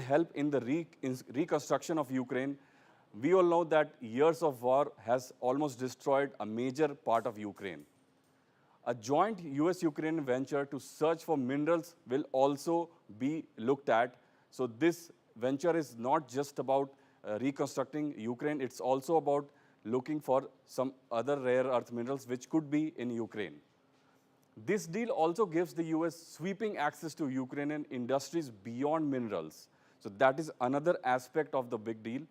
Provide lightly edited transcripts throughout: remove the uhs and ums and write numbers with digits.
help in the reconstruction of Ukraine. We all know that years of war has almost destroyed a major part of Ukraine. A joint US-Ukraine venture to search for minerals will also be looked at. So this venture is not just about reconstructing Ukraine, it's also about looking for some other rare earth minerals which could be in Ukraine. This deal also gives the US sweeping access to Ukrainian industries beyond minerals. So that is another aspect of the big deal.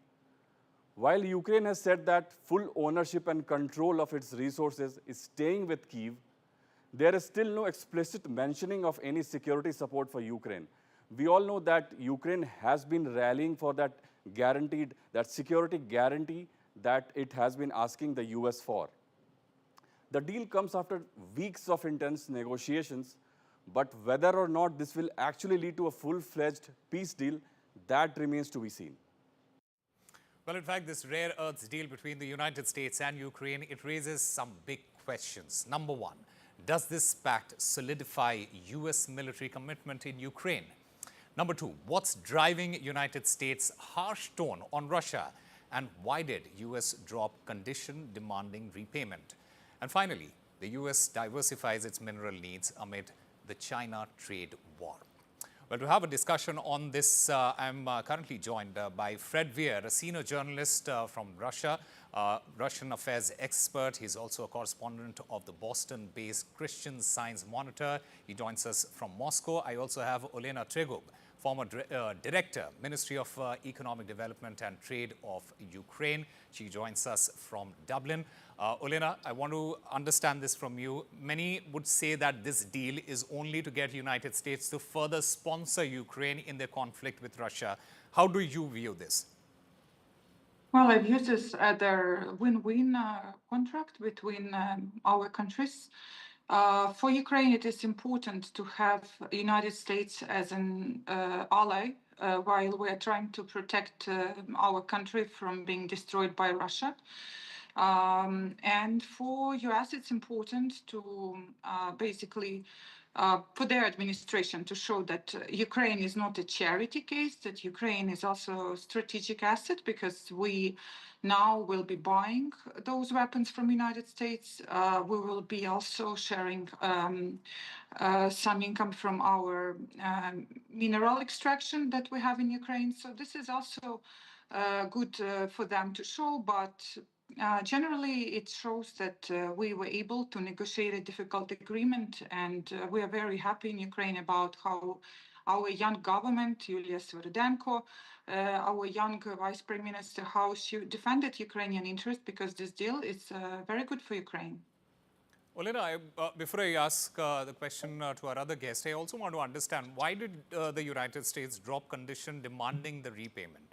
While Ukraine has said that full ownership and control of its resources is staying with Kyiv, there is still no explicit mentioning of any security support for Ukraine. We all know that Ukraine has been rallying for that security guarantee that it has been asking the US for. The deal comes after weeks of intense negotiations, but whether or not this will actually lead to a full-fledged peace deal, that remains to be seen. Well, in fact, this rare earths deal between the United States and Ukraine, it raises some big questions. Number one, does this pact solidify US military commitment in Ukraine? Number two, what's driving United States' harsh tone on Russia? And why did US drop condition demanding repayment? And finally, the US diversifies its mineral needs amid the China trade war. Well, to have a discussion on this, I'm currently joined by Fred Weir, a senior journalist from Russia, Russian affairs expert. He's also a correspondent of the Boston-based Christian Science Monitor. He joins us from Moscow. I also have Olena Tregub, former Director, Ministry of Economic Development and Trade of Ukraine. She joins us from Dublin. Olena, I want to understand this from you. Many would say that this deal is only to get United States to further sponsor Ukraine in their conflict with Russia. How do you view this? Well, I view this as a win-win contract between our countries. For Ukraine, it is important to have the United States as an ally while we are trying to protect our country from being destroyed by Russia. And for US, it's important to basically for their administration to show that Ukraine is not a charity case, that Ukraine is also a strategic asset, because we now will be buying those weapons from the United States. We will be also sharing some income from our mineral extraction that we have in Ukraine. So this is also good for them to show, but generally, it shows that we were able to negotiate a difficult agreement, and we are very happy in Ukraine about how our young government, Yulia Sviridenko, our young Vice Prime Minister, how she defended Ukrainian interests, because this deal is very good for Ukraine. Olena, before I ask the question to our other guest, I also want to understand, why did the United States drop condition demanding the repayment?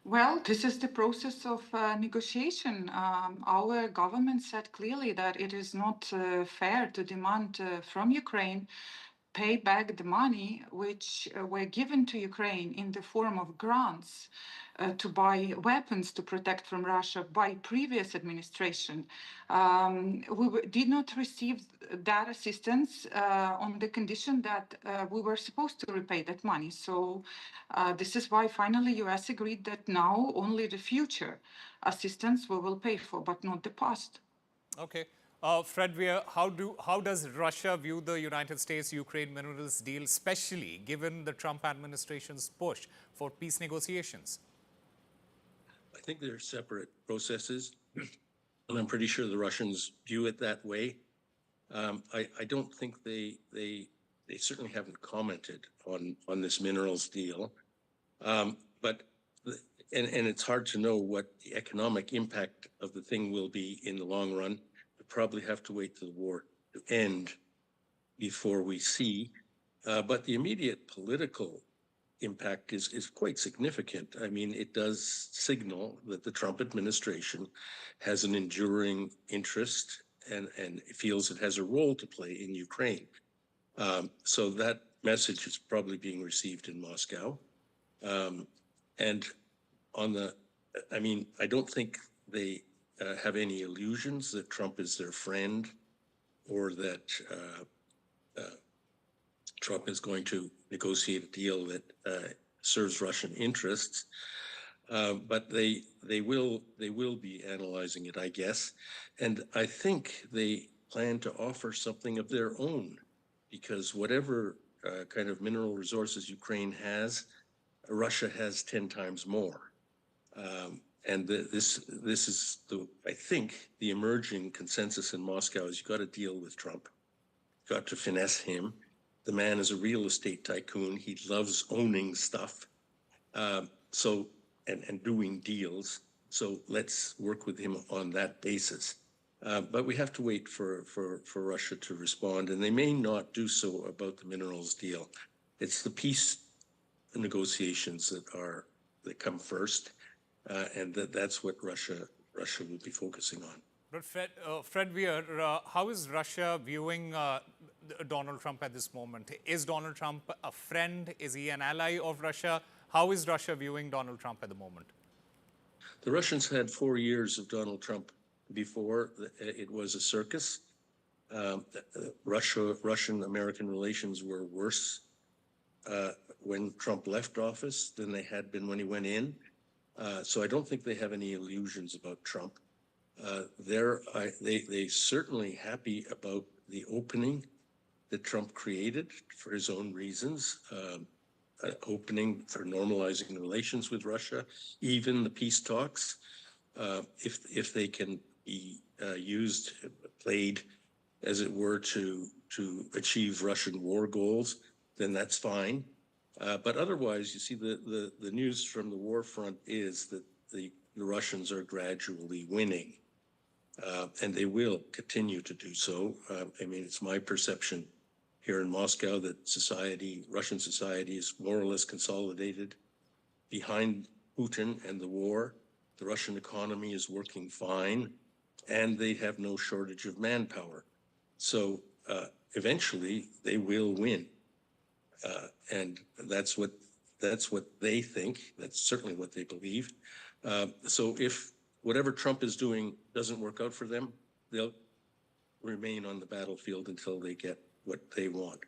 Well, this is the process of negotiation. Our government said clearly that it is not fair to demand from Ukraine pay back the money which were given to Ukraine in the form of grants to buy weapons to protect from Russia by previous administration. We did not receive that assistance on the condition that we were supposed to repay that money. So this is why finally US agreed that now only the future assistance we will pay for, but not the past. Okay. Fred Weir, how does Russia view the United States-Ukraine minerals deal, especially given the Trump administration's push for peace negotiations? I think they're separate processes, and I'm pretty sure the Russians view it that way. I don't think they certainly haven't commented on this minerals deal, but it's hard to know what the economic impact of the thing will be in the long run. Probably have to wait till the war to end before we see. But the immediate political impact is quite significant. I mean, it does signal that the Trump administration has an enduring interest and feels it has a role to play in Ukraine. So that message is probably being received in Moscow. And I don't think they have any illusions that Trump is their friend, or that Trump is going to negotiate a deal that serves Russian interests. But they will be analyzing it, I guess, and I think they plan to offer something of their own, because whatever kind of mineral resources Ukraine has, Russia has 10 times more. And this is I think the emerging consensus in Moscow is you've got to deal with Trump, you've got to finesse him. The man is a real estate tycoon. He loves owning stuff. And doing deals. So let's work with him on that basis. But we have to wait for Russia to respond, and they may not do so about the minerals deal. It's the peace negotiations that come first, and that's what Russia will be focusing on. But Fred Weir, how is Russia viewing Donald Trump at this moment? Is Donald Trump a friend? Is he an ally of Russia? How is Russia viewing Donald Trump at the moment? The Russians had 4 years of Donald Trump before. It was a circus. Russian-American relations were worse when Trump left office than they had been when he went in. So I don't think they have any illusions about Trump. They certainly happy about the opening that Trump created for his own reasons. Opening for normalizing relations with Russia, even the peace talks, if they can be played, as it were, to achieve Russian war goals, then that's fine. But otherwise, you see, the news from the war front is that the Russians are gradually winning, and they will continue to do so. I mean, it's my perception here in Moscow that Russian society is more or less consolidated behind Putin and the war. The Russian economy is working fine, and they have no shortage of manpower. So eventually they will win. And that's what they think. That's certainly what they believe. So if whatever Trump is doing doesn't work out for them, they'll remain on the battlefield until they get what they want.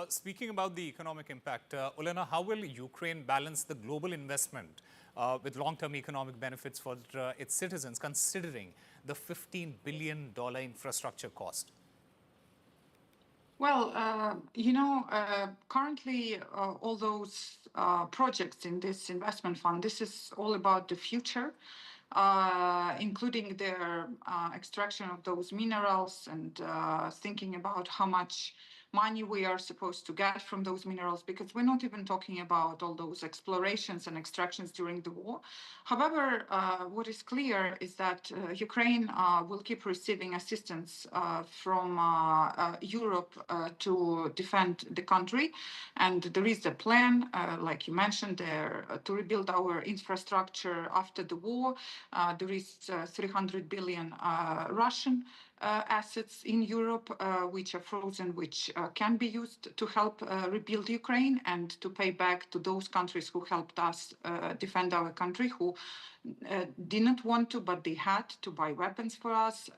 Speaking about the economic impact, Olena, how will Ukraine balance the global investment with long-term economic benefits for its citizens, considering the $15 billion infrastructure cost? Well, currently all those projects in this investment fund, this is all about the future, including their extraction of those minerals and thinking about how much money we are supposed to get from those minerals, because we're not even talking about all those explorations and extractions during the war. However, what is clear is that Ukraine will keep receiving assistance from Europe to defend the country. And there is a plan, like you mentioned, there to rebuild our infrastructure after the war. There is 300 billion Russian assets in Europe which are frozen, which can be used to help rebuild Ukraine and to pay back to those countries who helped us defend our country, who didn't want to, but they had to buy weapons for us.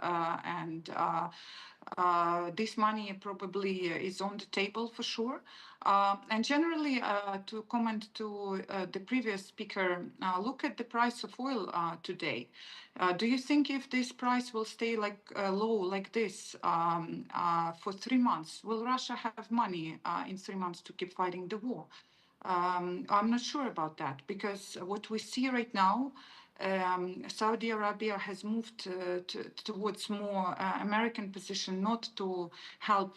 This money probably is on the table for sure. And generally, to comment to the previous speaker, look at the price of oil today. Do you think if this price will stay low like this for 3 months, will Russia have money in 3 months to keep fighting the war? I'm not sure about that, because what we see right now, Saudi Arabia has moved towards more American position, not to help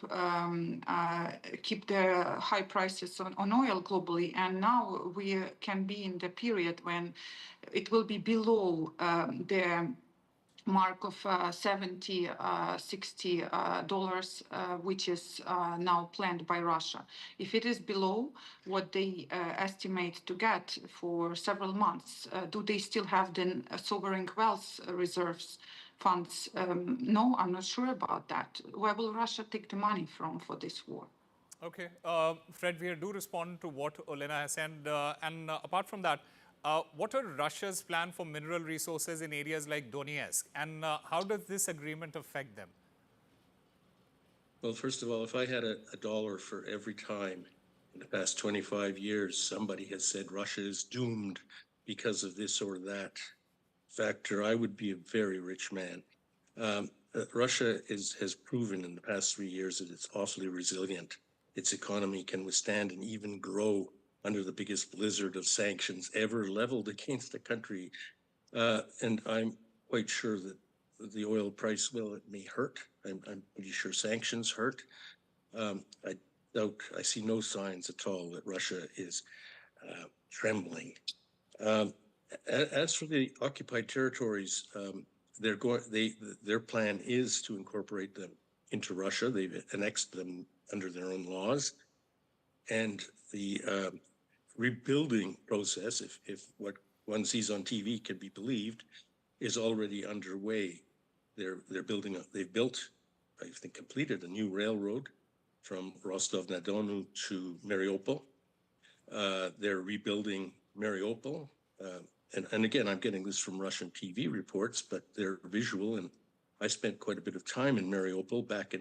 keep the high prices on oil globally. And now we can be in the period when it will be below the mark of $70, $60, which is now planned by Russia. If it is below what they estimate to get for several months, do they still have the sovereign wealth reserves funds? No, I'm not sure about that. Where will Russia take the money from for this war? Okay, Fred Weir, do respond to what Olena has said. And apart from that, what are Russia's plan for mineral resources in areas like Donetsk, and how does this agreement affect them? Well, first of all, if I had a dollar for every time in the past 25 years somebody has said Russia is doomed because of this or that factor, I would be a very rich man. Russia has proven in the past 3 years that it's awfully resilient. Its economy can withstand and even grow under the biggest blizzard of sanctions ever leveled against a country. And I'm quite sure that the oil price, well, it may hurt. I'm pretty sure sanctions hurt. I see no signs at all that Russia is trembling. As for the occupied territories, their plan is to incorporate them into Russia. They've annexed them under their own laws, and the rebuilding process, if what one sees on TV can be believed, is already underway. They've built, I think, completed a new railroad from Rostov-na-Donu to Mariupol. They're rebuilding Mariupol. And again, I'm getting this from Russian TV reports, but they're visual. And I spent quite a bit of time in Mariupol back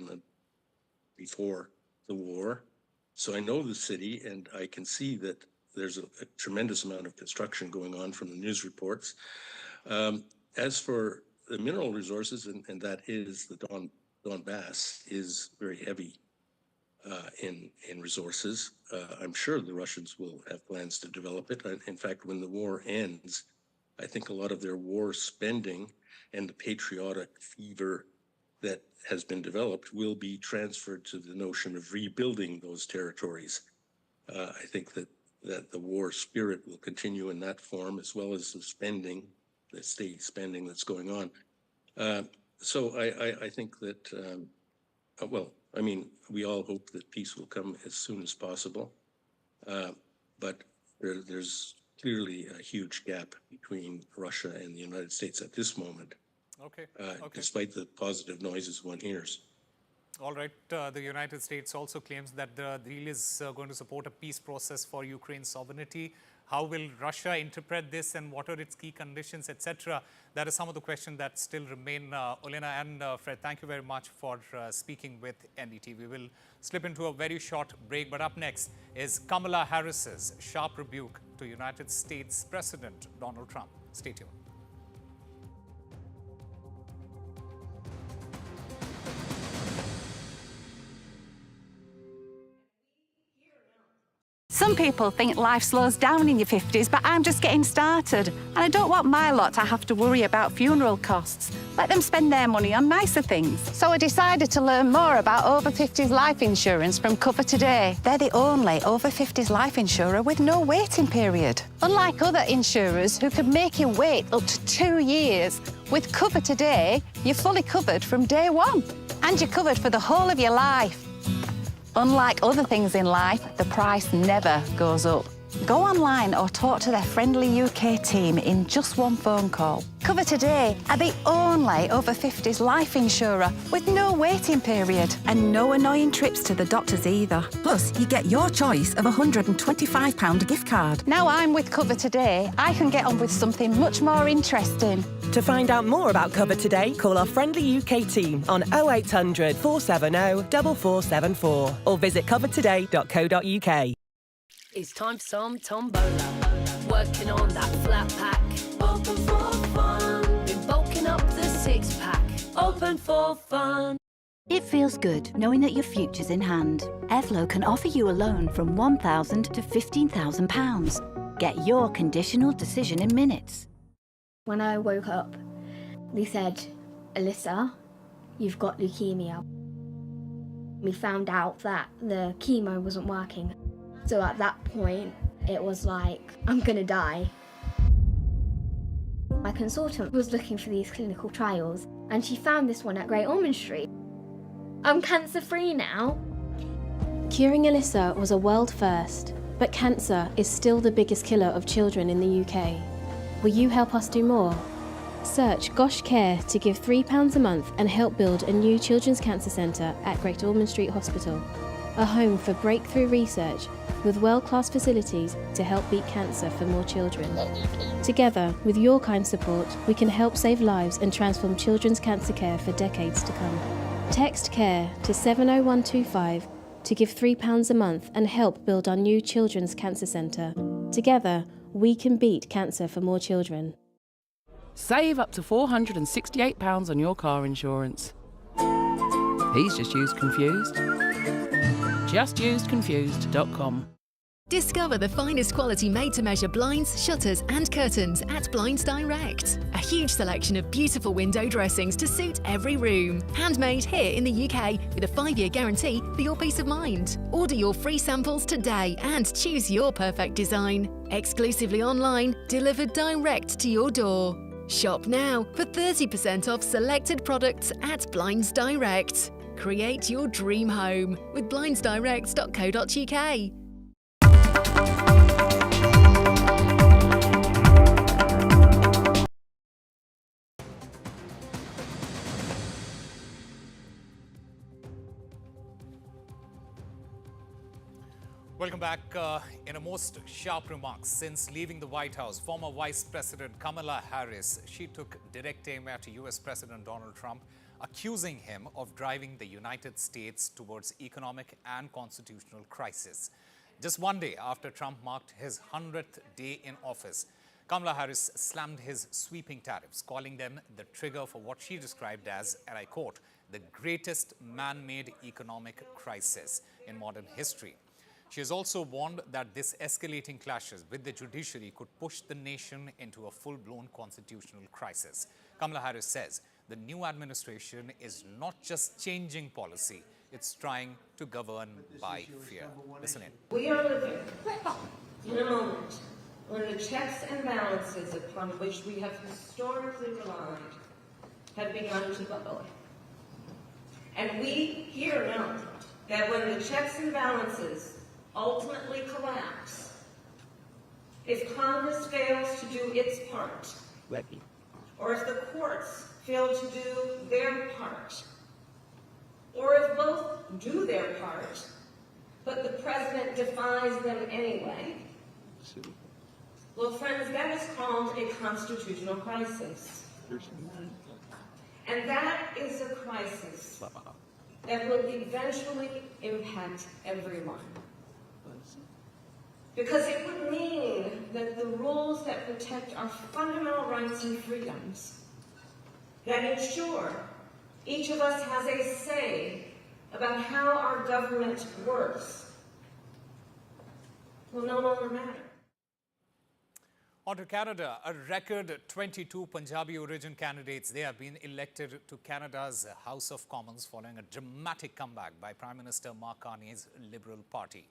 before the war. So I know the city, and I can see that there's a tremendous amount of construction going on from the news reports. As for the mineral resources, and that is the Donbass is very heavy in resources. I'm sure the Russians will have plans to develop it. In fact, when the war ends, I think a lot of their war spending and the patriotic fever that has been developed will be transferred to the notion of rebuilding those territories. I think that the war spirit will continue in that form, as well as the spending, the state spending that's going on. So I think that, well, I mean, we all hope that peace will come as soon as possible, but there's clearly a huge gap between Russia and the United States at this moment, despite the positive noises one hears. All right. The United States also claims that the deal is going to support a peace process for Ukraine's sovereignty. How will Russia interpret this, and what are its key conditions, etc.? That is some of the questions that still remain. Olena and Fred, thank you very much for speaking with NDTV. We will slip into a very short break, but up next is Kamala Harris's sharp rebuke to United States President Donald Trump. Stay tuned. Some people think life slows down in your 50s, but I'm just getting started. And I don't want my lot to have to worry about funeral costs. Let them spend their money on nicer things. So I decided to learn more about over 50s life insurance from Cover Today. They're the only over 50s life insurer with no waiting period. Unlike other insurers who can make you wait up to 2 years, with Cover Today, you're fully covered from day one. And you're covered for the whole of your life. Unlike other things in life, the price never goes up. Go online or talk to their friendly UK team in just one phone call. Cover Today are the only over 50s life insurer with no waiting period. And no annoying trips to the doctors either. Plus, you get your choice of a £125 gift card. Now I'm with Cover Today, I can get on with something much more interesting. To find out more about Cover Today, call our friendly UK team on 0800 470 4474 or visit covertoday.co.uk. It's time for some tombola. Working on that flat pack. Open for fun. Been bulking up the six-pack. Open for fun. It feels good knowing that your future's in hand. Evlo can offer you a loan from £1,000 to £15,000. Get your conditional decision in minutes. When I woke up, they said, Alyssa, you've got leukemia. We found out that the chemo wasn't working. So at that point, it was like, I'm gonna die. My consultant was looking for these clinical trials, and she found this one at Great Ormond Street. I'm cancer-free now. Curing Alyssa was a world first, but cancer is still the biggest killer of children in the UK. Will you help us do more? Search Gosh Care to give £3 a month and help build a new children's cancer centre at Great Ormond Street Hospital, a home for breakthrough research with world-class facilities to help beat cancer for more children. Together, with your kind support, we can help save lives and transform children's cancer care for decades to come. Text CARE to 70125 to give £3 a month and help build our new Children's Cancer Centre. Together, we can beat cancer for more children. Save up to £468 on your car insurance. He's just used Confused. JustUsedConfused.com. Discover the finest quality made-to-measure blinds, shutters and curtains at Blinds Direct. A huge selection of beautiful window dressings to suit every room. Handmade here in the UK with a 5-year guarantee for your peace of mind. Order your free samples today and choose your perfect design. Exclusively online, delivered direct to your door. Shop now for 30% off selected products at Blinds Direct. Create your dream home with blindsdirect.co.uk. Welcome back. In a most sharp remarks, since leaving the White House, former Vice President Kamala Harris, she took direct aim at US President Donald Trump, accusing him of driving the United States towards economic and constitutional crisis. Just one day after Trump marked his 100th day in office, Kamala Harris slammed his sweeping tariffs, calling them the trigger for what she described as, and I quote, the greatest man-made economic crisis in modern history. She has also warned that this escalating clashes with the judiciary could push the nation into a full-blown constitutional crisis. Kamala Harris says the new administration is not just changing policy, it's trying to govern by fear. Listen in. We are living in a moment when the checks and balances upon which we have historically relied have begun to bubble. And we here know that when the checks and balances ultimately collapse, if Congress fails to do its part, or if the courts fail to do their part, or if both do their part, but the president defies them anyway, well, friends, that is called a constitutional crisis. And that is a crisis that will eventually impact everyone. Because it would mean that the rules that protect our fundamental rights and freedoms, that ensure each of us has a say about how our government works, will no longer matter. On to Canada, a record 22 Punjabi origin candidates, they have been elected to Canada's House of Commons following a dramatic comeback by Prime Minister Mark Carney's Liberal Party.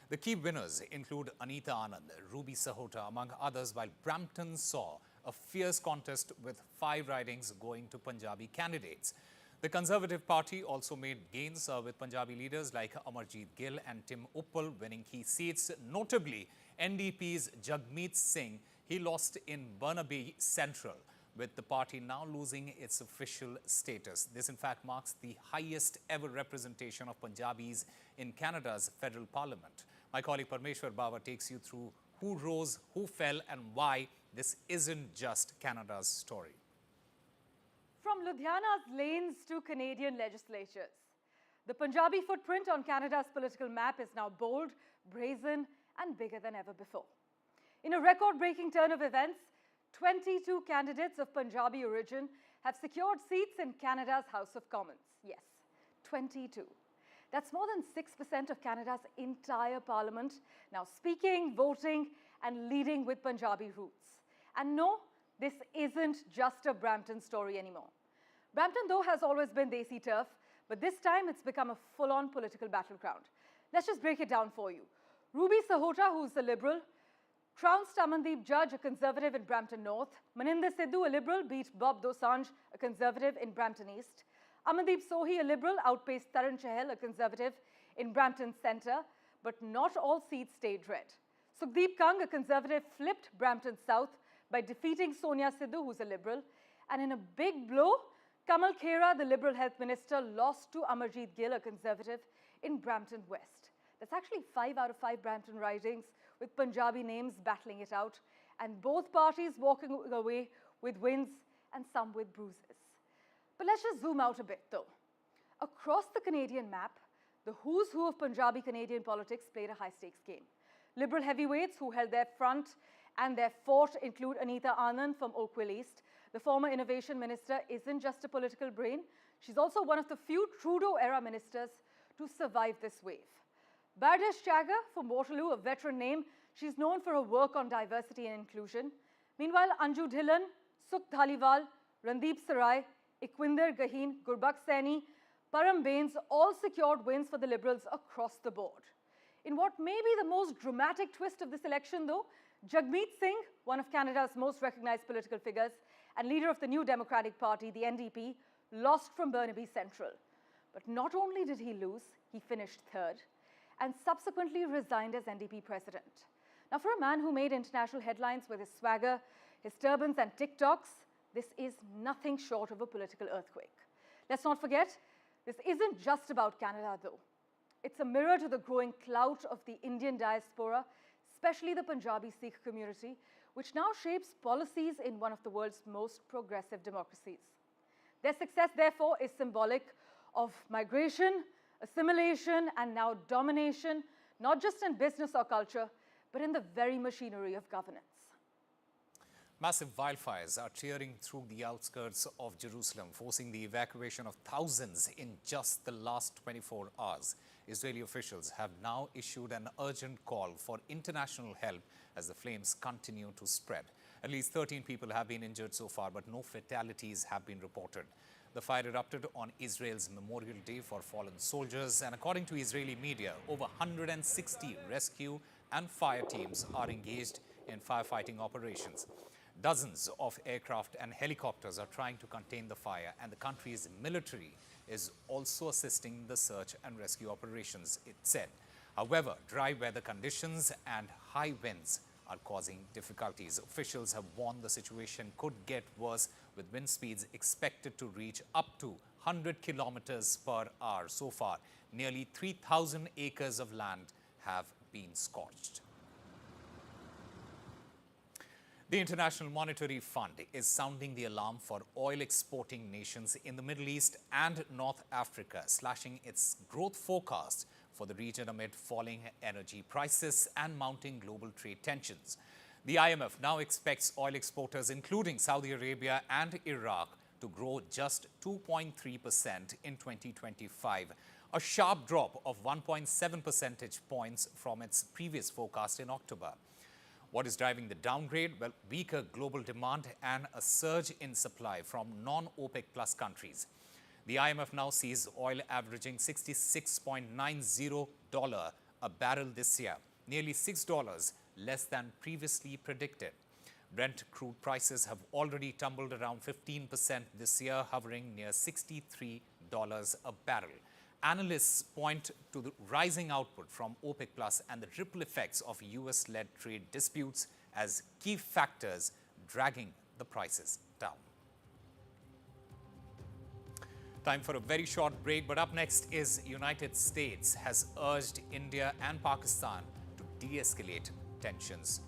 The key winners include Anita Anand, Ruby Sahota, among others, while Brampton saw a fierce contest with 5 ridings going to Punjabi candidates. The Conservative Party also made gains with Punjabi leaders like Amarjeet Gill and Tim Uppal winning key seats. Notably, NDP's Jagmeet Singh, he lost in Burnaby Central, with the party now losing its official status. This, in fact, marks the highest ever representation of Punjabis in Canada's federal parliament. My colleague Parmeshwar Bawa takes you through who rose, who fell, and why this isn't just Canada's story. From Ludhiana's lanes to Canadian legislatures, the Punjabi footprint on Canada's political map is now bold, brazen, and bigger than ever before. In a record-breaking turn of events, 22 candidates of Punjabi origin have secured seats in Canada's House of Commons. Yes, 22. That's more than 6% of Canada's entire parliament now speaking, voting, and leading with Punjabi roots. And no, this isn't just a Brampton story anymore. Brampton, though, has always been Desi turf, but this time it's become a full-on political battleground. Let's just break it down for you. Ruby Sahota, who's a Liberal, trounced Amandeep Judge, a Conservative in Brampton North. Maninder Sidhu, a Liberal, beat Bob Dosanjh, a Conservative in Brampton East. Amandeep Sohi, a Liberal, outpaced Taran Chahal, a Conservative in Brampton Centre. But not all seats stayed red. Sukhdeep Kang, a Conservative, flipped Brampton South by defeating Sonia Sidhu, who's a Liberal. And in a big blow, Kamal Khera, the Liberal Health Minister, lost to Amarjeet Gill, a Conservative, in Brampton West. That's actually 5 out of 5 Brampton ridings, with Punjabi names battling it out, and both parties walking away with wins and some with bruises. But let's just zoom out a bit, though. Across the Canadian map, the who's who of Punjabi Canadian politics played a high-stakes game. Liberal heavyweights who held their front and their fort include Anita Anand from Oakville East. The former innovation minister isn't just a political brain. She's also one of the few Trudeau-era ministers to survive this wave. Bardesh Chagger from Waterloo, a veteran name, she's known for her work on diversity and inclusion. Meanwhile, Anju Dhillon, Sukh Dhaliwal, Randeep Sarai, Ikwinder Gaheen, Gurbakh Saini, Param Bains all secured wins for the Liberals across the board. In what may be the most dramatic twist of this election, though, Jagmeet Singh, one of Canada's most recognized political figures and leader of the New Democratic Party, the NDP, lost from Burnaby Central. But not only did he lose, he finished third and subsequently resigned as NDP president. Now, for a man who made international headlines with his swagger, his turbans and TikToks, this is nothing short of a political earthquake. Let's not forget, this isn't just about Canada, though. It's a mirror to the growing clout of the Indian diaspora, especially the Punjabi Sikh community, which now shapes policies in one of the world's most progressive democracies. Their success, therefore, is symbolic of migration, assimilation, and now domination, not just in business or culture, but in the very machinery of governance. Massive wildfires are tearing through the outskirts of Jerusalem, forcing the evacuation of thousands in just the last 24 hours. Israeli officials have now issued an urgent call for international help as the flames continue to spread. At least 13 people have been injured so far, but no fatalities have been reported. The fire erupted on Israel's Memorial Day for fallen soldiers, and according to Israeli media, over 160 rescue and fire teams are engaged in firefighting operations. Dozens of aircraft and helicopters are trying to contain the fire, and the country's military is also assisting the search and rescue operations, it said. However, dry weather conditions and high winds are causing difficulties. Officials have warned the situation could get worse, with wind speeds expected to reach up to 100 kilometers per hour. So far, nearly 3,000 acres of land have been scorched. The International Monetary Fund is sounding the alarm for oil exporting nations in the Middle East and North Africa, slashing its growth forecast for the region amid falling energy prices and mounting global trade tensions. The IMF now expects oil exporters, including Saudi Arabia and Iraq, to grow just 2.3% in 2025, a sharp drop of 1.7 percentage points from its previous forecast in October. What is driving the downgrade? Well, weaker global demand and a surge in supply from non-OPEC plus countries. The IMF now sees oil averaging $66.90 a barrel this year, nearly $6 less than previously predicted. Brent crude prices have already tumbled around 15% this year, hovering near $63 a barrel. Analysts point to the rising output from OPEC Plus and the ripple effects of US-led trade disputes as key factors dragging the prices down. Time for a very short break, but up next is United States has urged India and Pakistan to de-escalate tensions.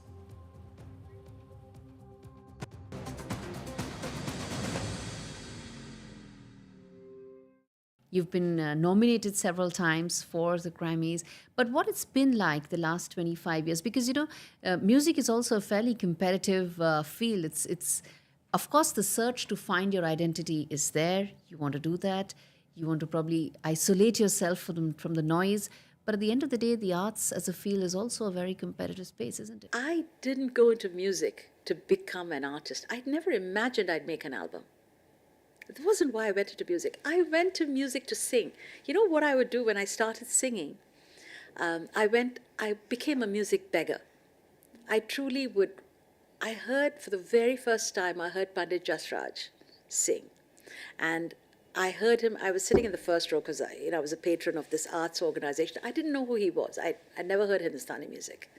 You've been nominated several times for the Grammys, but what it's been like the last 25 years, because, you know, music is also a fairly competitive field. It's, of course, the search to find your identity is there. You want to do that. You want to probably isolate yourself from the noise. But at the end of the day, the arts as a field is also a very competitive space, isn't it? I didn't go into music to become an artist. I'd never imagined I'd make an album. It wasn't why I went into music. I went to music to sing. You know what I would do when I started singing? I became a music beggar. I heard for the very first time, I heard Pandit Jasraj sing. And I heard him, I was sitting in the first row because I was a patron of this arts organization. I didn't know who he was. I never heard Hindustani music.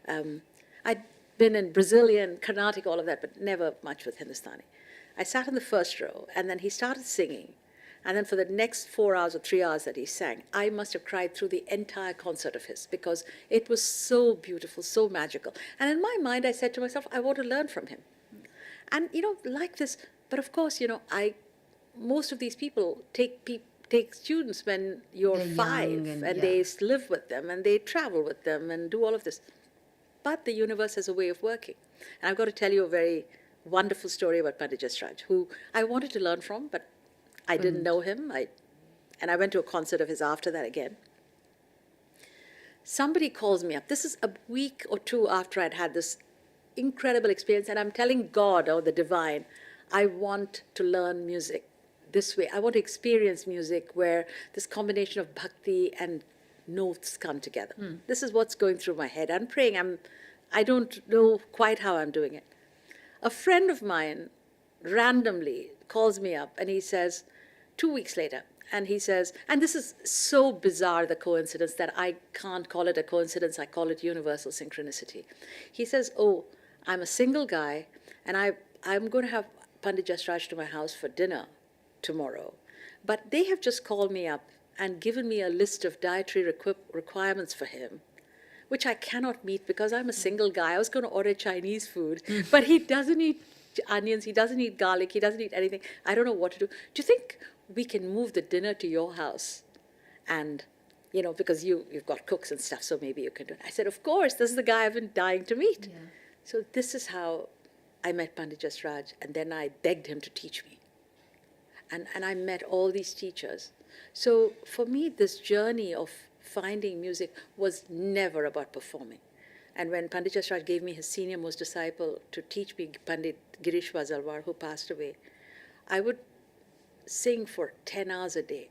I'd been in Brazilian, Carnatic, all of that, but never much with Hindustani. I sat in the first row, and then he started singing. And then for the next 4 hours or 3 hours that he sang, I must have cried through the entire concert of his because it was so beautiful, so magical. And in my mind, I said to myself, I want to learn from him. And, like this, but of course, most of these people take take students when you're They're 5 young and, and- yeah. they live with them and they travel with them and do all of this. But the universe has a way of working. And I've got to tell you a very wonderful story about Pandit Jasraj, who I wanted to learn from, but I didn't know him. And I went to a concert of his after that again. Somebody calls me up. This is a week or two after I'd had this incredible experience, and I'm telling God or the divine, I want to learn music this way. I want to experience music where this combination of bhakti and notes come together. This is what's going through my head. I'm praying. I don't know quite how I'm doing it. A friend of mine randomly calls me up and he says, 2 weeks later, and he says, and this is so bizarre, the coincidence, that I can't call it a coincidence, I call it universal synchronicity. He says, oh, I'm a single guy, and I'm going to have Pandit Jasraj to my house for dinner tomorrow. But they have just called me up and given me a list of dietary requirements for him, which I cannot meet because I'm a single guy. I was going to order Chinese food, but he doesn't eat onions, he doesn't eat garlic, he doesn't eat anything. I don't know what to do. Do you think we can move the dinner to your house? And, you know, because you've got cooks and stuff, so maybe you can do it. I said, of course, this is the guy I've been dying to meet. Yeah. So this is how I met Pandit Jasraj, and then I begged him to teach me. And I met all these teachers. So for me, this journey of finding music was never about performing. And when Pandit Jasraj gave me his senior most disciple to teach me, Pandit Girish Vazalwar, who passed away, I would sing for 10 hours a day.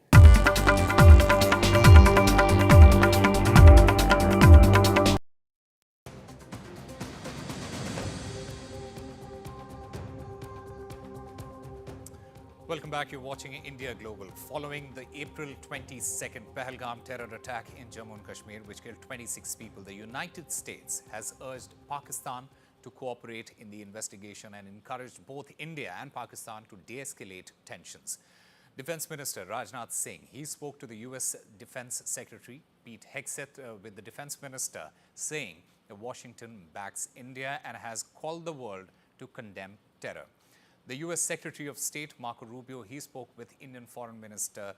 Welcome back. You're watching India Global. Following the April 22nd Pahalgam terror attack in Jammu and Kashmir, which killed 26 people, the United States has urged Pakistan to cooperate in the investigation and encouraged both India and Pakistan to de-escalate tensions. Defense Minister Rajnath Singh, he spoke to the US Defense Secretary Pete Hegseth with the Defense Minister saying that Washington backs India and has called the world to condemn terror. The US Secretary of State Marco Rubio, he spoke with Indian Foreign Minister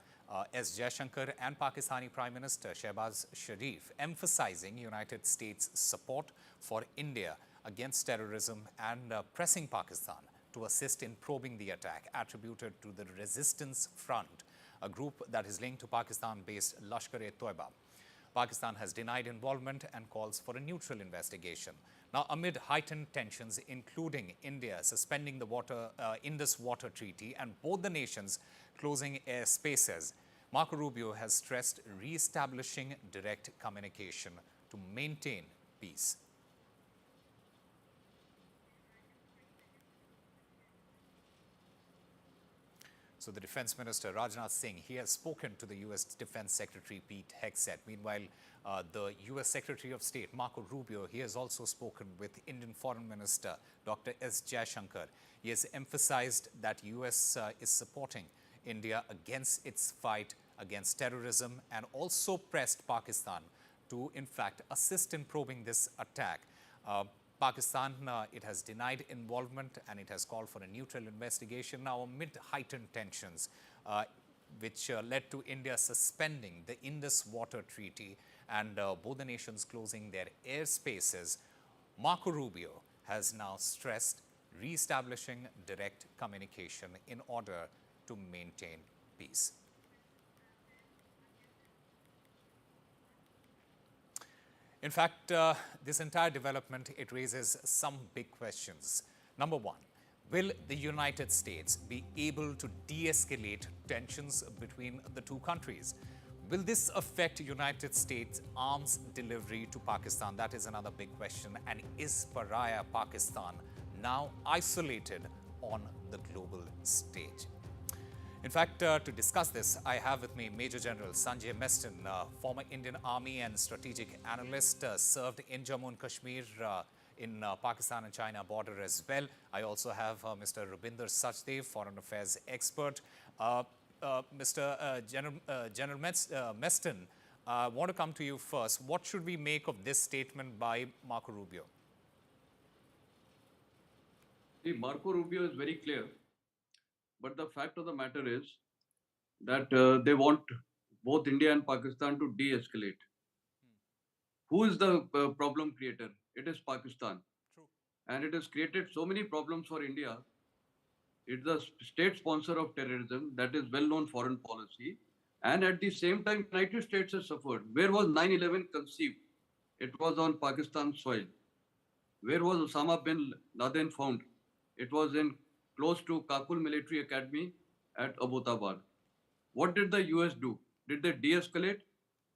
S. Jaishankar and Pakistani Prime Minister Shehbaz Sharif, emphasizing United States support for India against terrorism and pressing Pakistan to assist in probing the attack attributed to the Resistance Front, a group that is linked to Pakistan-based Lashkar-e-Toiba. Pakistan has denied involvement and calls for a neutral investigation. Now, amid heightened tensions, including India suspending the Indus Water Treaty and both the nations closing airspaces, Marco Rubio has stressed re-establishing direct communication to maintain peace. So the Defense Minister, Rajnath Singh, he has spoken to the US Defense Secretary Pete Hegseth. Meanwhile, the US Secretary of State, Marco Rubio, he has also spoken with Indian Foreign Minister, Dr. S. Jaishankar. He has emphasized that US is supporting India against its fight against terrorism and also pressed Pakistan to, in fact, assist in probing this attack. Pakistan, it has denied involvement and it has called for a neutral investigation now amid heightened tensions, which led to India suspending the Indus Water Treaty and both the nations closing their airspaces. Marco Rubio has now stressed re-establishing direct communication in order to maintain peace. In fact, this entire development, it raises some big questions. Number one, will the United States be able to de-escalate tensions between the two countries? Will this affect United States arms delivery to Pakistan? That is another big question. And is pariah Pakistan now isolated on the global stage? In fact, to discuss this, I have with me Major General Sanjay Meston, former Indian Army and strategic analyst, served in Jammu and Kashmir in Pakistan and China border as well. I also have Mr. Rubinder Sachdev, foreign affairs expert. Mr. General Meston, I want to come to you first. What should we make of this statement by Marco Rubio? See, Marco Rubio is very clear. But the fact of the matter is that they want both India and Pakistan to de-escalate. Who is the problem creator? It is Pakistan. True. And it has created so many problems for India. It's the state sponsor of terrorism, that is well-known foreign policy. And at the same time, United States has suffered. Where was 9/11 conceived? It was on Pakistan soil. Where was Osama bin Laden found? It was in close to Kabul Military Academy at Abbottabad. What did the US do? Did they de-escalate?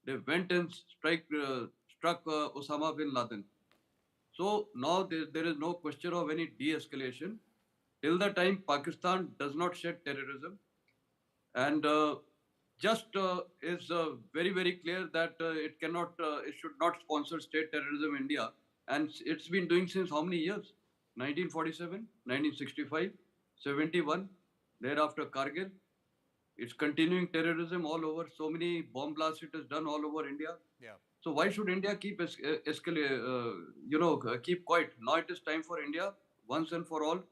They went and struck Osama bin Laden. So now there is no question of any de-escalation till the time Pakistan does not shed terrorism. And is very, very clear that it should not sponsor state terrorism in India. And it's been doing since how many years? 1947, 1965, 71, thereafter Kargil. It's continuing terrorism all over. So many bomb blasts it has done all over India. Yeah. So why should India keep keep quiet? Now it is time for India, once and for all,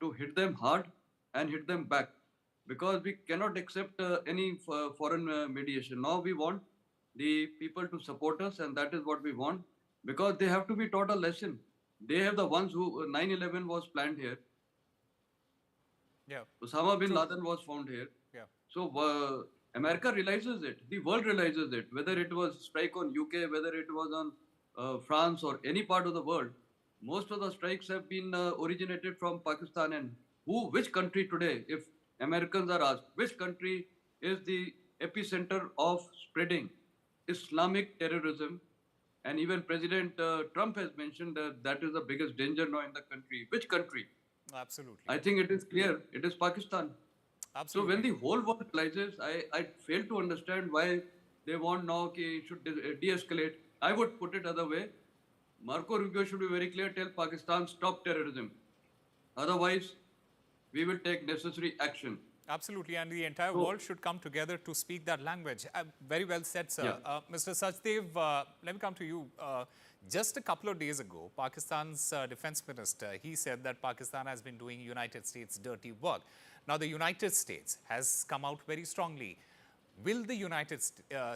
to hit them hard and hit them back. Because we cannot accept any foreign mediation. Now we want the people to support us, and that is what we want. Because they have to be taught a lesson. They have the ones who 9/11 was planned here. Yeah. Osama bin Laden was found here. Yeah. So America realizes it. The world realizes it. Whether it was strike on UK, whether it was on France or any part of the world, most of the strikes have been originated from Pakistan. And which country today, if Americans are asked, which country is the epicenter of spreading Islamic terrorism? And even President Trump has mentioned that is the biggest danger now in the country. Which country? Absolutely. I think it is clear. It is Pakistan. Absolutely. So when the whole world realizes, I fail to understand why they want now that it should de-escalate. I would put it other way. Marco Rubio should be very clear, tell Pakistan, stop terrorism. Otherwise, we will take necessary action. Absolutely, and the entire world should come together to speak that language. Very well said, sir. Yeah. Mr. Sachdev, let me come to you. Just a couple of days ago, Pakistan's defense minister, he said that Pakistan has been doing United States dirty work. Now, the United States has come out very strongly. Will the United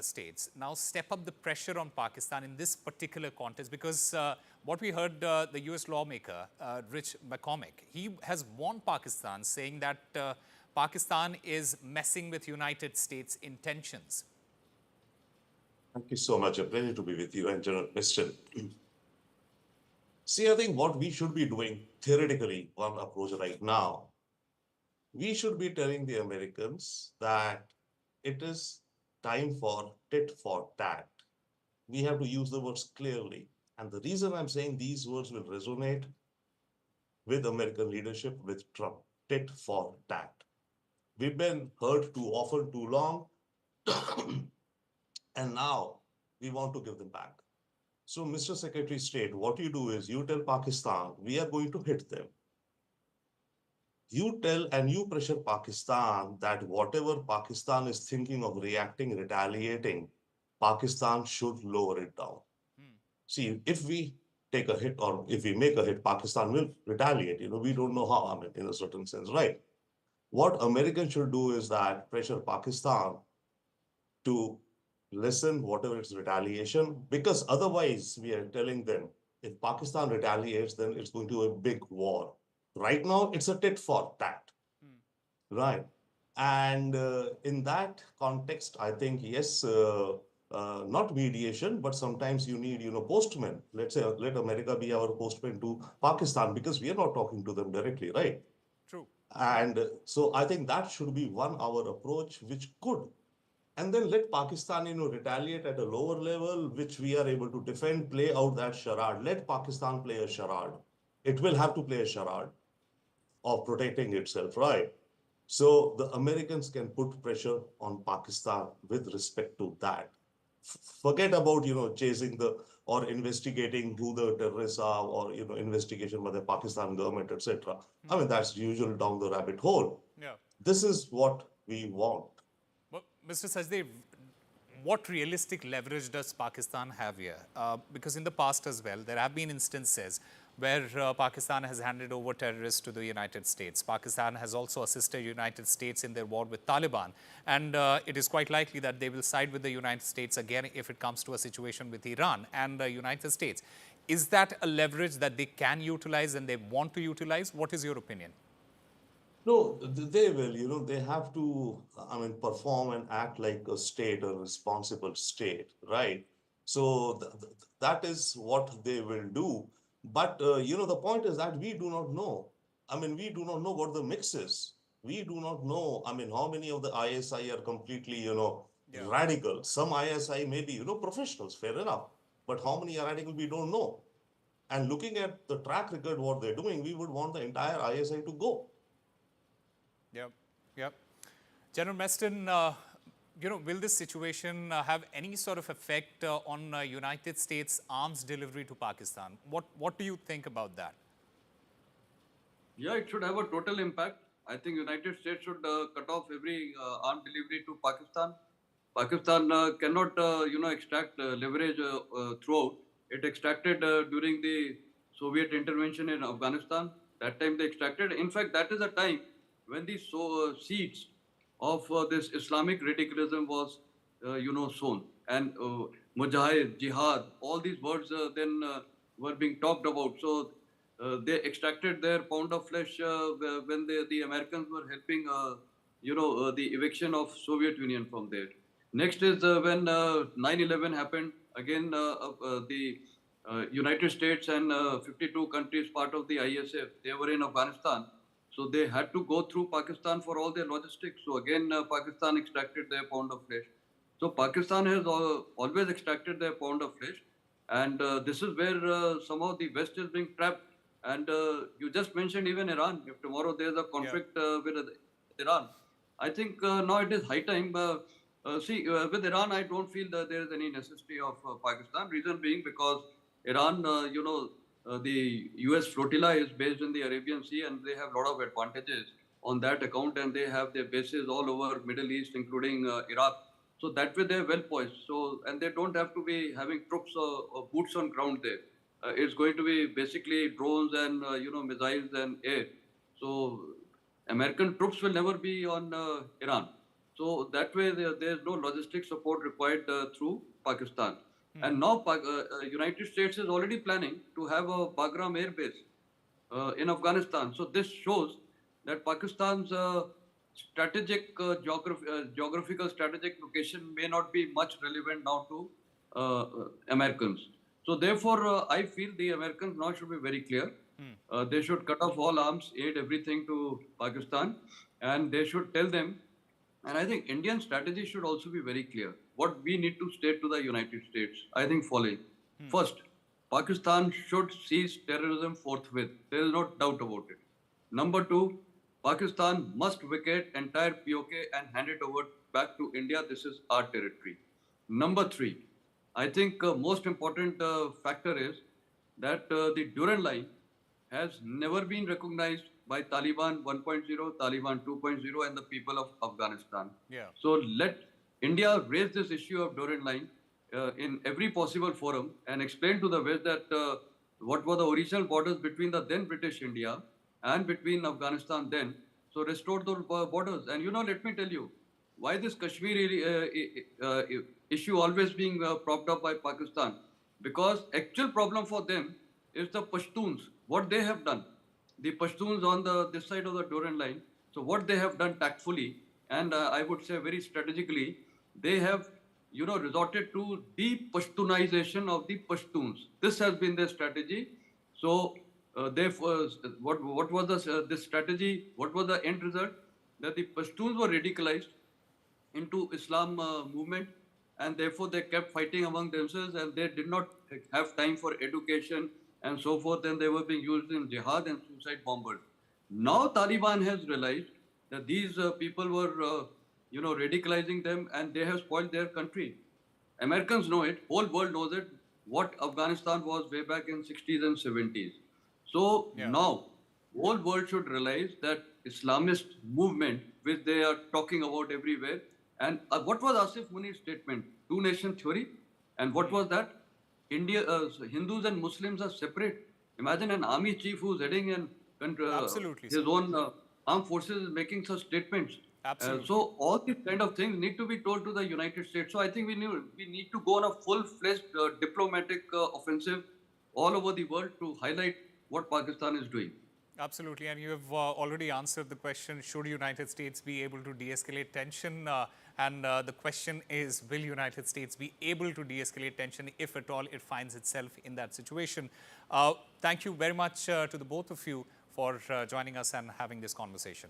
States now step up the pressure on Pakistan in this particular context? Because what we heard, the US lawmaker, Rich McCormick, he has warned Pakistan, saying that Pakistan is messing with United States intentions. Thank you so much. A pleasure to be with you and General Preston. See, I think what we should be doing theoretically, one approach right now, we should be telling the Americans that it is time for tit for tat. We have to use the words clearly. And the reason I'm saying these words will resonate with American leadership, with Trump, tit for tat. We've been hurt too often, too long, and now we want to give them back. So, Mr. Secretary of State, what you do is you tell Pakistan, we are going to hit them. You tell and you pressure Pakistan that whatever Pakistan is thinking of reacting, retaliating, Pakistan should lower it down. See, if we take a hit or if we make a hit, Pakistan will retaliate. We don't know how, I mean, in a certain sense, right? What Americans should do is that pressure Pakistan to listen, whatever its retaliation, because otherwise we are telling them if Pakistan retaliates, then it's going to be a big war. Right now, it's a tit for tat, right? And in that context, I think, yes, not mediation, but sometimes you need, postmen. Let's say, let America be our postman to Pakistan, because we are not talking to them directly, right? True. And so I think that should be our approach, which could. And then let Pakistan, retaliate at a lower level, which we are able to defend, play out that charade. Let Pakistan play a charade. It will have to play a charade of protecting itself, right? So the Americans can put pressure on Pakistan with respect to that. Forget about, chasing or investigating who the terrorists are or, investigation by the Pakistan government, etc. I mean, that's usual down the rabbit hole. Yeah. This is what we want. But Mr. Sachdev, what realistic leverage does Pakistan have here? Because in the past as well, there have been instances where Pakistan has handed over terrorists to the United States. Pakistan has also assisted United States in their war with Taliban. And it is quite likely that they will side with the United States again if it comes to a situation with Iran and the United States. Is that a leverage that they can utilize and they want to utilize? What is your opinion? No, they will, they have to, perform and act like a state, a responsible state, right? So that is what they will do. But, the point is that we do not know. We do not know what the mix is. We do not know, how many of the ISI are completely, radical. Some ISI may be, professionals, fair enough. But how many are radical, we don't know. And looking at the track record, what they're doing, we would want the entire ISI to go. Yep. General Meston, will this situation have any sort of effect on United States arms delivery to Pakistan? What do you think about that? Yeah, it should have a total impact. I think United States should cut off every arm delivery to Pakistan. Pakistan cannot, extract leverage throughout. It extracted during the Soviet intervention in Afghanistan. That time they extracted. In fact, that is a time when the seeds of this Islamic radicalism was, sown. And Mujahid, Jihad, all these words then were being talked about. So they extracted their pound of flesh when the Americans were helping, the eviction of Soviet Union from there. Next is when 9/11 happened. Again, the United States and 52 countries part of the ISF, they were in Afghanistan. So they had to go through Pakistan for all their logistics. So again, Pakistan extracted their pound of flesh. So Pakistan has always extracted their pound of flesh. And this is where somehow the West is being trapped. And you just mentioned even Iran. If tomorrow there's a conflict with Iran, I think now it is high time. With Iran, I don't feel that there is any necessity of Pakistan. Reason being because Iran, the US flotilla is based in the Arabian Sea and they have a lot of advantages on that account, and they have their bases all over Middle East, including Iraq. So that way they're well poised. So, and they don't have to be having troops or boots on ground there. It's going to be basically drones and, missiles and air. So American troops will never be on Iran. So that way there's no logistic support required through Pakistan. And now United States is already planning to have a Bagram air base in Afghanistan. So this shows that Pakistan's strategic geographical strategic location may not be much relevant now to Americans. So therefore, I feel the Americans now should be very clear. They should cut off all arms, aid everything to Pakistan, and they should tell them. And I think Indian strategy should also be very clear. What we need to state to the United States, I think following. First, Pakistan should cease terrorism forthwith. There is no doubt about it. Number two, Pakistan must vacate entire POK and hand it over back to India. This is our territory. Number three, I think most important factor is that the Durand Line has never been recognized by Taliban 1.0, Taliban 2.0, and the people of Afghanistan. So let India raise this issue of Durand Line in every possible forum and explain to the West that what were the original borders between the then British India and between Afghanistan then. So restore those borders. And let me tell you, why this Kashmir issue always being propped up by Pakistan? Because actual problem for them is the Pashtuns, what they have done. The Pashtuns on this side of the Durand Line. So what they have done tactfully, and I would say very strategically, they have, resorted to de-Pashtunization of the Pashtuns. This has been their strategy. So what was this strategy? What was the end result? That the Pashtuns were radicalized into Islam movement, and therefore they kept fighting among themselves, and they did not have time for education and so forth, and they were being used in jihad and suicide bombers. Now Taliban has realized that these people were, radicalizing them, and they have spoiled their country. Americans know it, whole world knows it, what Afghanistan was way back in 60s and 70s. So now, whole world should realize that Islamist movement, which they are talking about everywhere, and what was Asif Muni's statement? Two-nation theory? And what was that? Hindus and Muslims are separate. Imagine an army chief who's heading Absolutely, his own armed forces making such statements. Absolutely. So all these kind of things need to be told to the United States. So I think we need to go on a full-fledged diplomatic offensive all over the world to highlight what Pakistan is doing. Absolutely, and you have already answered the question, should United States be able to de-escalate tension? And the question is, will United States be able to de-escalate tension if at all it finds itself in that situation? Thank you very much to the both of you for joining us and having this conversation.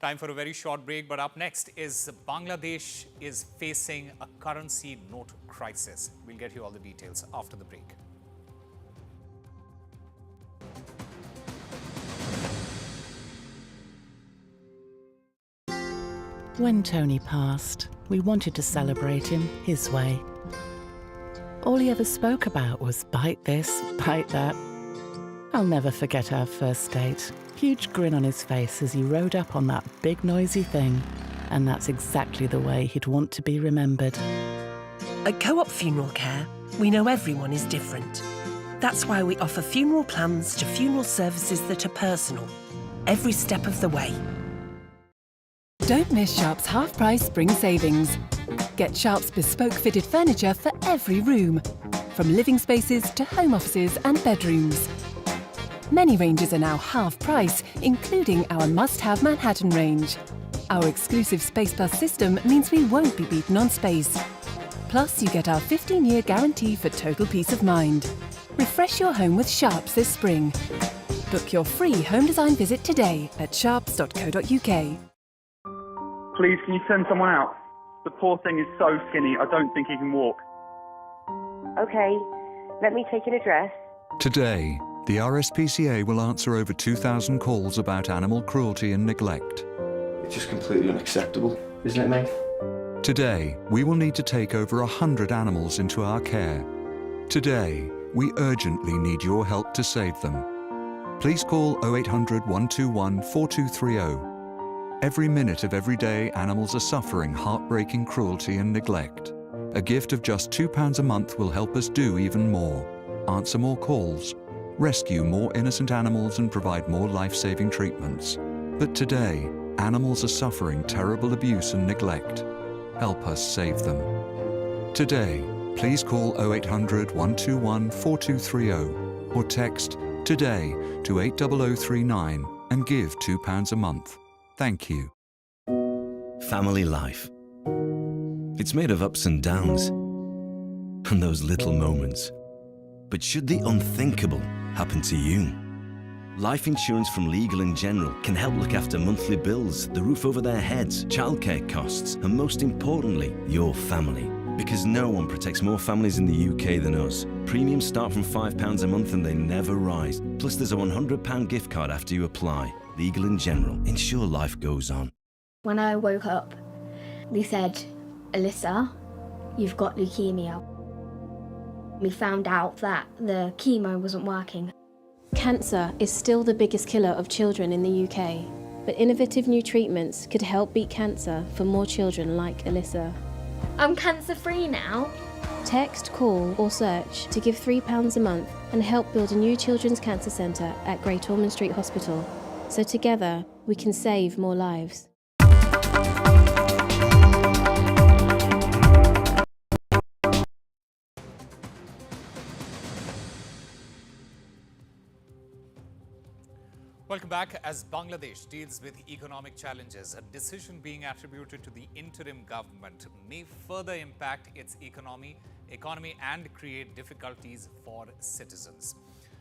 Time for a very short break, but up next is Bangladesh is facing a currency note crisis. We'll get you all the details after the break. When Tony passed, we wanted to celebrate him his way. All he ever spoke about was bite this, bite that. I'll never forget our first date. Huge grin on his face as he rode up on that big noisy thing. And that's exactly the way he'd want to be remembered. At Co-op Funeral Care, we know everyone is different. That's why we offer funeral plans to funeral services that are personal, every step of the way. Don't miss Sharp's half-price spring savings. Get Sharp's bespoke fitted furniture for every room, from living spaces to home offices and bedrooms. Many ranges are now half price, including our must-have Manhattan range. Our exclusive Space Plus system means we won't be beaten on space. Plus, you get our 15-year guarantee for total peace of mind. Refresh your home with Sharps this spring. Book your free home design visit today at sharps.co.uk. Please, can you send someone out? The poor thing is so skinny, I don't think he can walk. Okay, let me take an address. Today, the RSPCA will answer over 2,000 calls about animal cruelty and neglect. It's just completely unacceptable, isn't it, mate? Today, we will need to take over 100 animals into our care. Today, we urgently need your help to save them. Please call 0800 121 4230. Every minute of every day, animals are suffering heartbreaking cruelty and neglect. A gift of just £2 a month will help us do even more. Answer more calls, rescue more innocent animals and provide more life-saving treatments. But today, animals are suffering terrible abuse and neglect. Help us save them. Today, please call 0800 121 4230 or text TODAY to 80039 and give £2 a month. Thank you. Family life. It's made of ups and downs and those little moments. But should the unthinkable happen to you? Life insurance from Legal & General can help look after monthly bills, the roof over their heads, childcare costs, and most importantly, your family. Because no one protects more families in the UK than us. Premiums start from £5 a month and they never rise. Plus there's a £100 gift card after you apply. Legal & General. Ensure life goes on. When I woke up, they said, Alyssa, you've got leukemia. We found out that the chemo wasn't working. Cancer is still the biggest killer of children in the UK, but innovative new treatments could help beat cancer for more children like Alyssa. I'm cancer-free now. Text, call or search to give £3 a month and help build a new children's cancer centre at Great Ormond Street Hospital. So together, we can save more lives. Welcome back. As Bangladesh deals with economic challenges, a decision being attributed to the interim government may further impact its economy and create difficulties for citizens.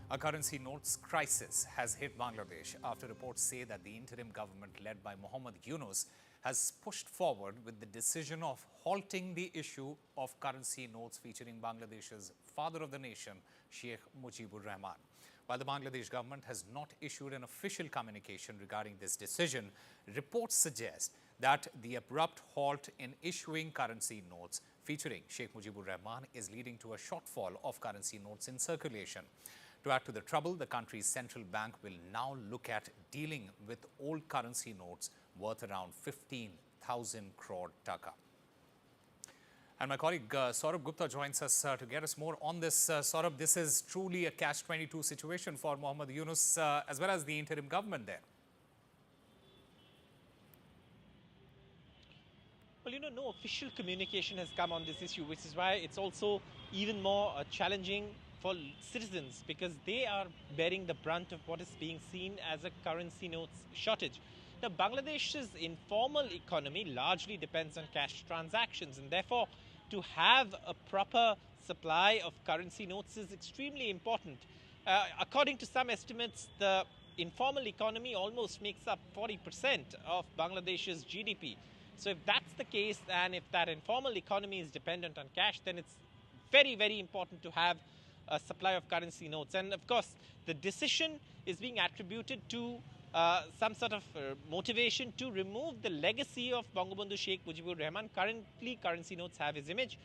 A currency notes crisis has hit Bangladesh after reports say that the interim government led by Mohammad Yunus has pushed forward with the decision of halting the issue of currency notes featuring Bangladesh's father of the nation, Sheikh Mujibur Rahman. While the Bangladesh government has not issued an official communication regarding this decision, reports suggest that the abrupt halt in issuing currency notes featuring Sheikh Mujibur Rahman is leading to a shortfall of currency notes in circulation. To add to the trouble, the country's central bank will now look at dealing with old currency notes worth around 15,000 crore taka. And my colleague Saurabh Gupta joins us to get us more on this. Saurabh, this is truly a catch-22 situation for Mohammad Yunus as well as the interim government there. Well, no official communication has come on this issue, which is why it's also even more challenging for citizens, because they are bearing the brunt of what is being seen as a currency notes shortage. Now, Bangladesh's informal economy largely depends on cash transactions, and therefore to have a proper supply of currency notes is extremely important. According to some estimates, the informal economy almost makes up 40% of Bangladesh's GDP. So if that's the case, and if that informal economy is dependent on cash, then it's very, very important to have a supply of currency notes. And of course, the decision is being attributed to some sort of motivation to remove the legacy of Bangabandhu Sheikh Mujibur Rahman. Currently, currency notes have his image.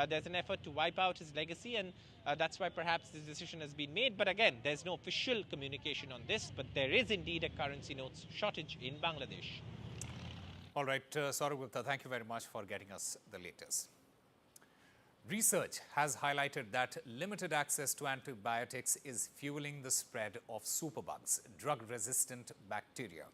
There's an effort to wipe out his legacy, and that's why perhaps this decision has been made. But again, there's no official communication on this, but there is indeed a currency notes shortage in Bangladesh. All right, Saurabh Gupta, thank you very much for getting us the latest. Research has highlighted that limited access to antibiotics is fueling the spread of superbugs, drug-resistant bacteria.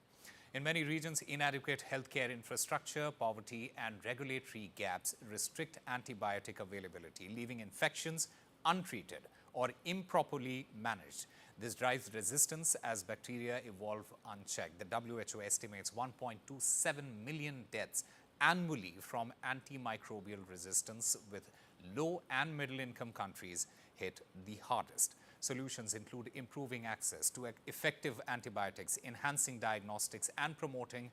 In many regions, inadequate healthcare infrastructure, poverty, and regulatory gaps restrict antibiotic availability, leaving infections untreated or improperly managed. This drives resistance as bacteria evolve unchecked. The WHO estimates 1.27 million deaths annually from antimicrobial resistance, with low and middle income countries hit the hardest. Solutions include improving access to effective antibiotics, enhancing diagnostics, and promoting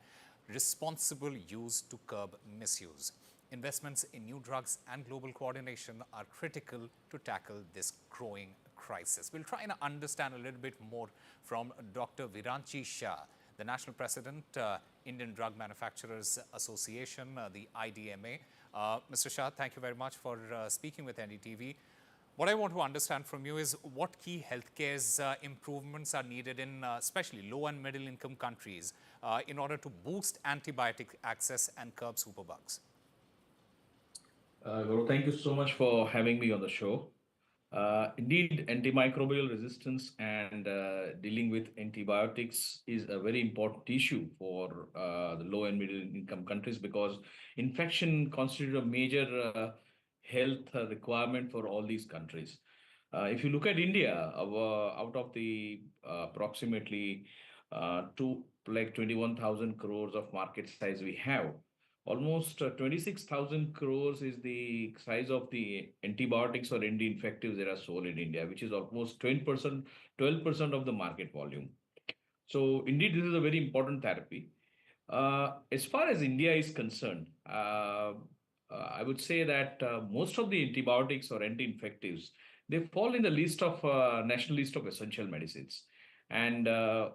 responsible use to curb misuse. Investments in new drugs and global coordination are critical to tackle this growing crisis. We'll try and understand a little bit more from Dr. Viranchi Shah, the National President, Indian Drug Manufacturers Association, the IDMA. Mr. Shah, thank you very much for speaking with NDTV. What I want to understand from you is what key healthcare improvements are needed in especially low and middle income countries in order to boost antibiotic access and curb superbugs. Gaurav, thank you so much for having me on the show. Indeed, antimicrobial resistance and dealing with antibiotics is a very important issue for the low and middle income countries, because infection constitutes a major health requirement for all these countries. If you look at India, out of the approximately 21,000 crores of market size we have, almost 26,000 crores is the size of the antibiotics or anti-infectives that are sold in India, which is almost 12% of the market volume. So indeed, this is a very important therapy. As far as India is concerned, I would say that most of the antibiotics or anti-infectives, they fall in the list of national list of essential medicines. And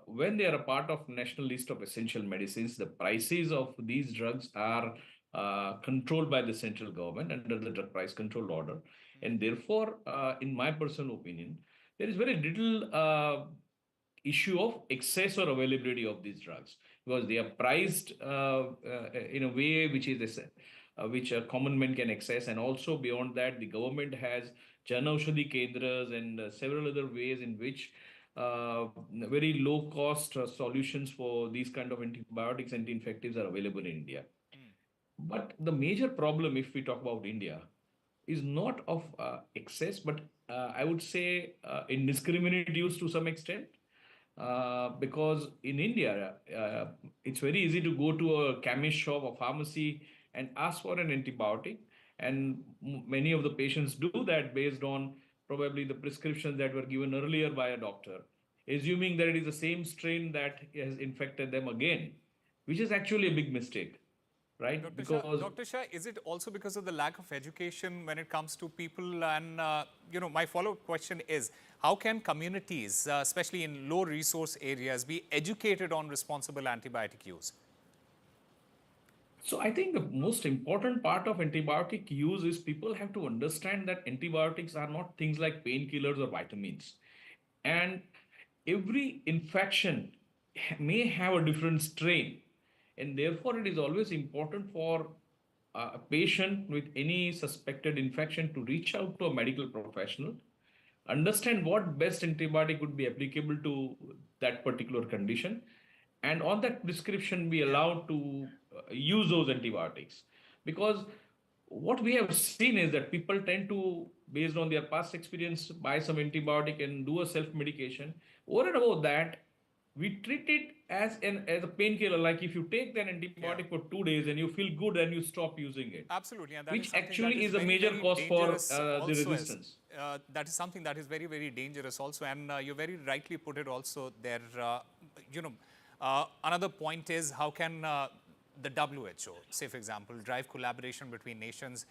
when they are a part of national list of essential medicines, the prices of these drugs are controlled by the central government under the drug price control order. And therefore, in my personal opinion, there is very little issue of excess or availability of these drugs, because they are priced in a way which a common man can access. And also beyond that, the government has Jan Aushadhi Kendras and several other ways in which very low cost solutions for these kind of antibiotics and infectives are available in India. But the major problem, if we talk about India, is not of excess, but I would say indiscriminate use to some extent. Because in India, it's very easy to go to a chemist shop or pharmacy and ask for an antibiotic. And many of the patients do that based on probably the prescriptions that were given earlier by a doctor, assuming that it is the same strain that has infected them again, which is actually a big mistake, right? Dr. Shah, is it also because of the lack of education when it comes to people? And, my follow-up question is, how can communities, especially in low resource areas, be educated on responsible antibiotic use? So I think the most important part of antibiotic use is people have to understand that antibiotics are not things like painkillers or vitamins. And every infection may have a different strain. And therefore, it is always important for a patient with any suspected infection to reach out to a medical professional, understand what best antibiotic would be applicable to that particular condition, and on that prescription be allowed to use those antibiotics. Because what we have seen is that people tend to, based on their past experience, buy some antibiotic and do a self-medication. Over and above that, we treat it as a painkiller. Like if you take that antibiotic for 2 days and you feel good and you stop using it. Absolutely. And that which is something actually that is a very, major very cause for dangerous the also resistance. That is something that is very, very dangerous also. And you very rightly put it also there. Another point is how can the WHO, say for example, drive collaboration between nations,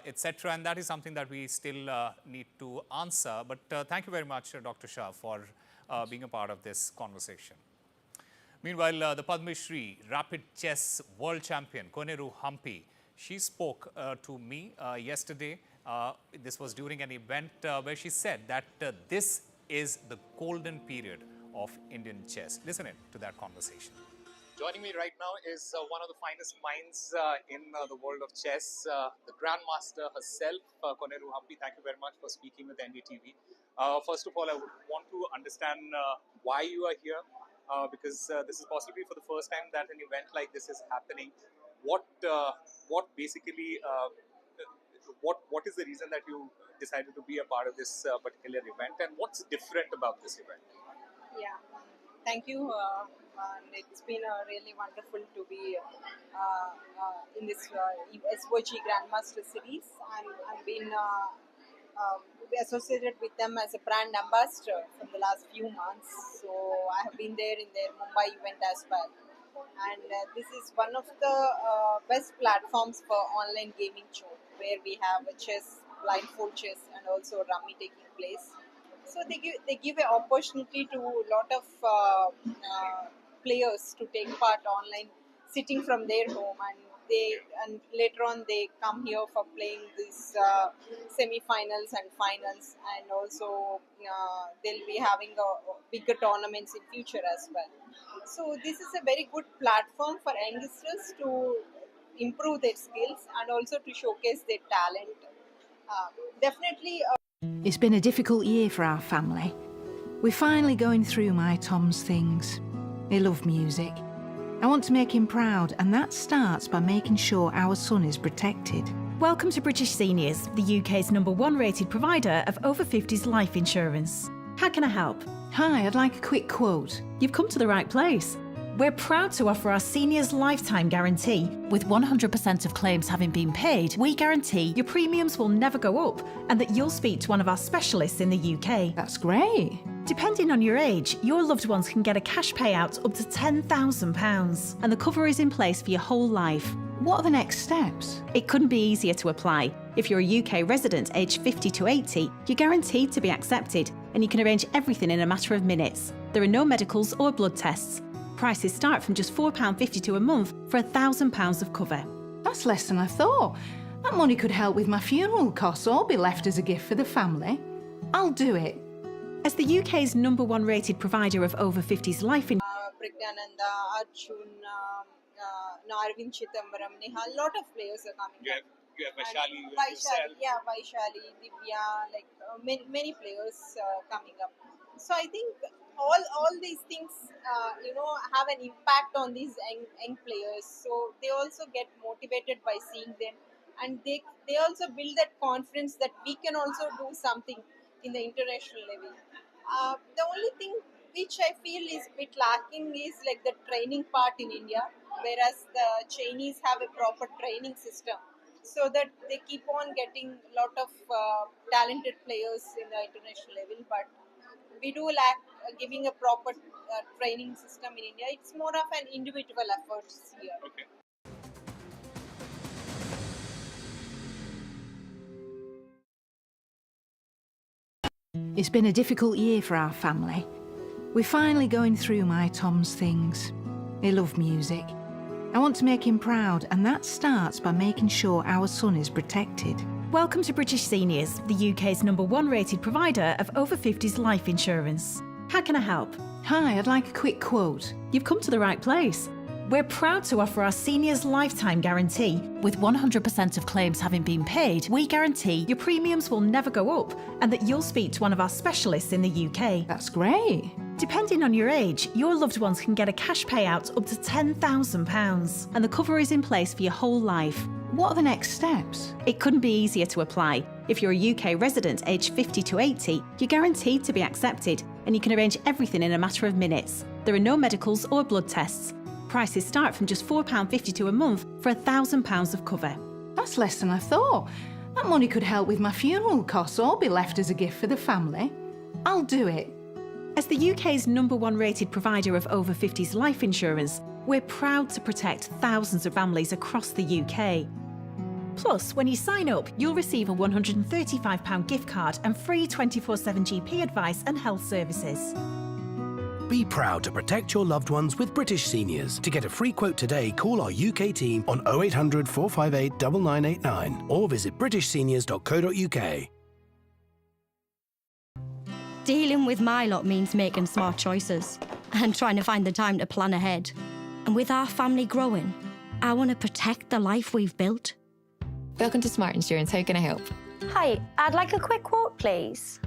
etc. And that is something that we still need to answer. But thank you very much, Dr. Shah, for being a part of this conversation. Meanwhile, the Padma Shri Rapid Chess World Champion, Koneru Hampi, she spoke to me yesterday. This was during an event where she said that this is the golden period of Indian chess. Listen in to that conversation. Joining me right now is one of the finest minds in the world of chess, the Grandmaster herself, Koneru Hampi. Thank you very much for speaking with NDTV. First of all, I would want to understand why you are here, because this is possibly for the first time that an event like this is happening. What basically, what is the reason that you decided to be a part of this particular event, and what's different about this event? Yeah, thank you. And it's been really wonderful to be in this SOG Grandmaster Series. I've been associated with them as a brand ambassador from the last few months. So I have been there in their Mumbai event as well. And this is one of the best platforms for online gaming show, where we have a chess, blindfold chess, and also rummy taking place. So they give an opportunity to a lot of players to take part online, sitting from their home, and later on they come here for playing these semi-finals and finals, and also they'll be having bigger tournaments in future as well. So this is a very good platform for youngsters to improve their skills and also to showcase their talent. Definitely. It's been a difficult year for our family. We're finally going through my Tom's things. He loves music. I want to make him proud, and that starts by making sure our son is protected. Welcome to British Seniors, the UK's #1 rated provider of over 50s life insurance. How can I help? Hi, I'd like a quick quote. You've come to the right place. We're proud to offer our seniors lifetime guarantee. With 100% of claims having been paid, we guarantee your premiums will never go up and that you'll speak to one of our specialists in the UK. That's great. Depending on your age, your loved ones can get a cash payout up to £10,000 and the cover is in place for your whole life. What are the next steps? It couldn't be easier to apply. If you're a UK resident aged 50 to 80, you're guaranteed to be accepted and you can arrange everything in a matter of minutes. There are no medicals or blood tests. Prices start from just £4.52 a month for £1,000 of cover. That's less than I thought. That money could help with my funeral costs or be left as a gift for the family. I'll do it. As the UK's #1 rated provider of over 50s life insurance, Pragyananda, Arjun, Arvind Chidambaram, Neha, a lot of players are coming. You have Vaishali, Vaishali, Divya, many players coming up. So I think all these things, have an impact on these young players. So they also get motivated by seeing them, and they also build that confidence that we can also do something in the international level. The only thing which I feel is a bit lacking is like the training part in India, whereas the Chinese have a proper training system, so that they keep on getting a lot of talented players in the international level. But we do lack giving a proper training system in India. It's more of an individual effort here. Okay. It's been a difficult year for our family. We're finally going through my Tom's things. He loves music. I want to make him proud, and that starts by making sure our son is protected. welcome to British Seniors, the UK's #1 rated provider of over 50s life insurance. How can I help? Hi, I'd like a quick quote. You've come to the right place. We're proud to offer our seniors lifetime guarantee. With 100% of claims having been paid, we guarantee your premiums will never go up and that you'll speak to one of our specialists in the UK. That's great. Depending on your age, your loved ones can get a cash payout up to £10,000 and the cover is in place for your whole life. What are the next steps? It couldn't be easier to apply. If you're a UK resident aged 50 to 80, you're guaranteed to be accepted and you can arrange everything in a matter of minutes. There are no medicals or blood tests. Prices start from just £4.52 a month for £1,000 of cover. That's less than I thought. That money could help with my funeral costs or be left as a gift for the family. I'll do it. As the UK's #1 rated provider of over 50s life insurance, we're proud to protect thousands of families across the UK. Plus, when you sign up, you'll receive a £135 gift card and free 24/7 GP advice and health services. Be proud to protect your loved ones with British Seniors. To get a free quote today, call our UK team on 0800 458 9989 or visit britishseniors.co.uk. Dealing with my lot means making smart choices and trying to find the time to plan ahead. And with our family growing, I want to protect the life we've built. Welcome to Smart Insurance. How can I help? Hi, I'd like a quick quote, please.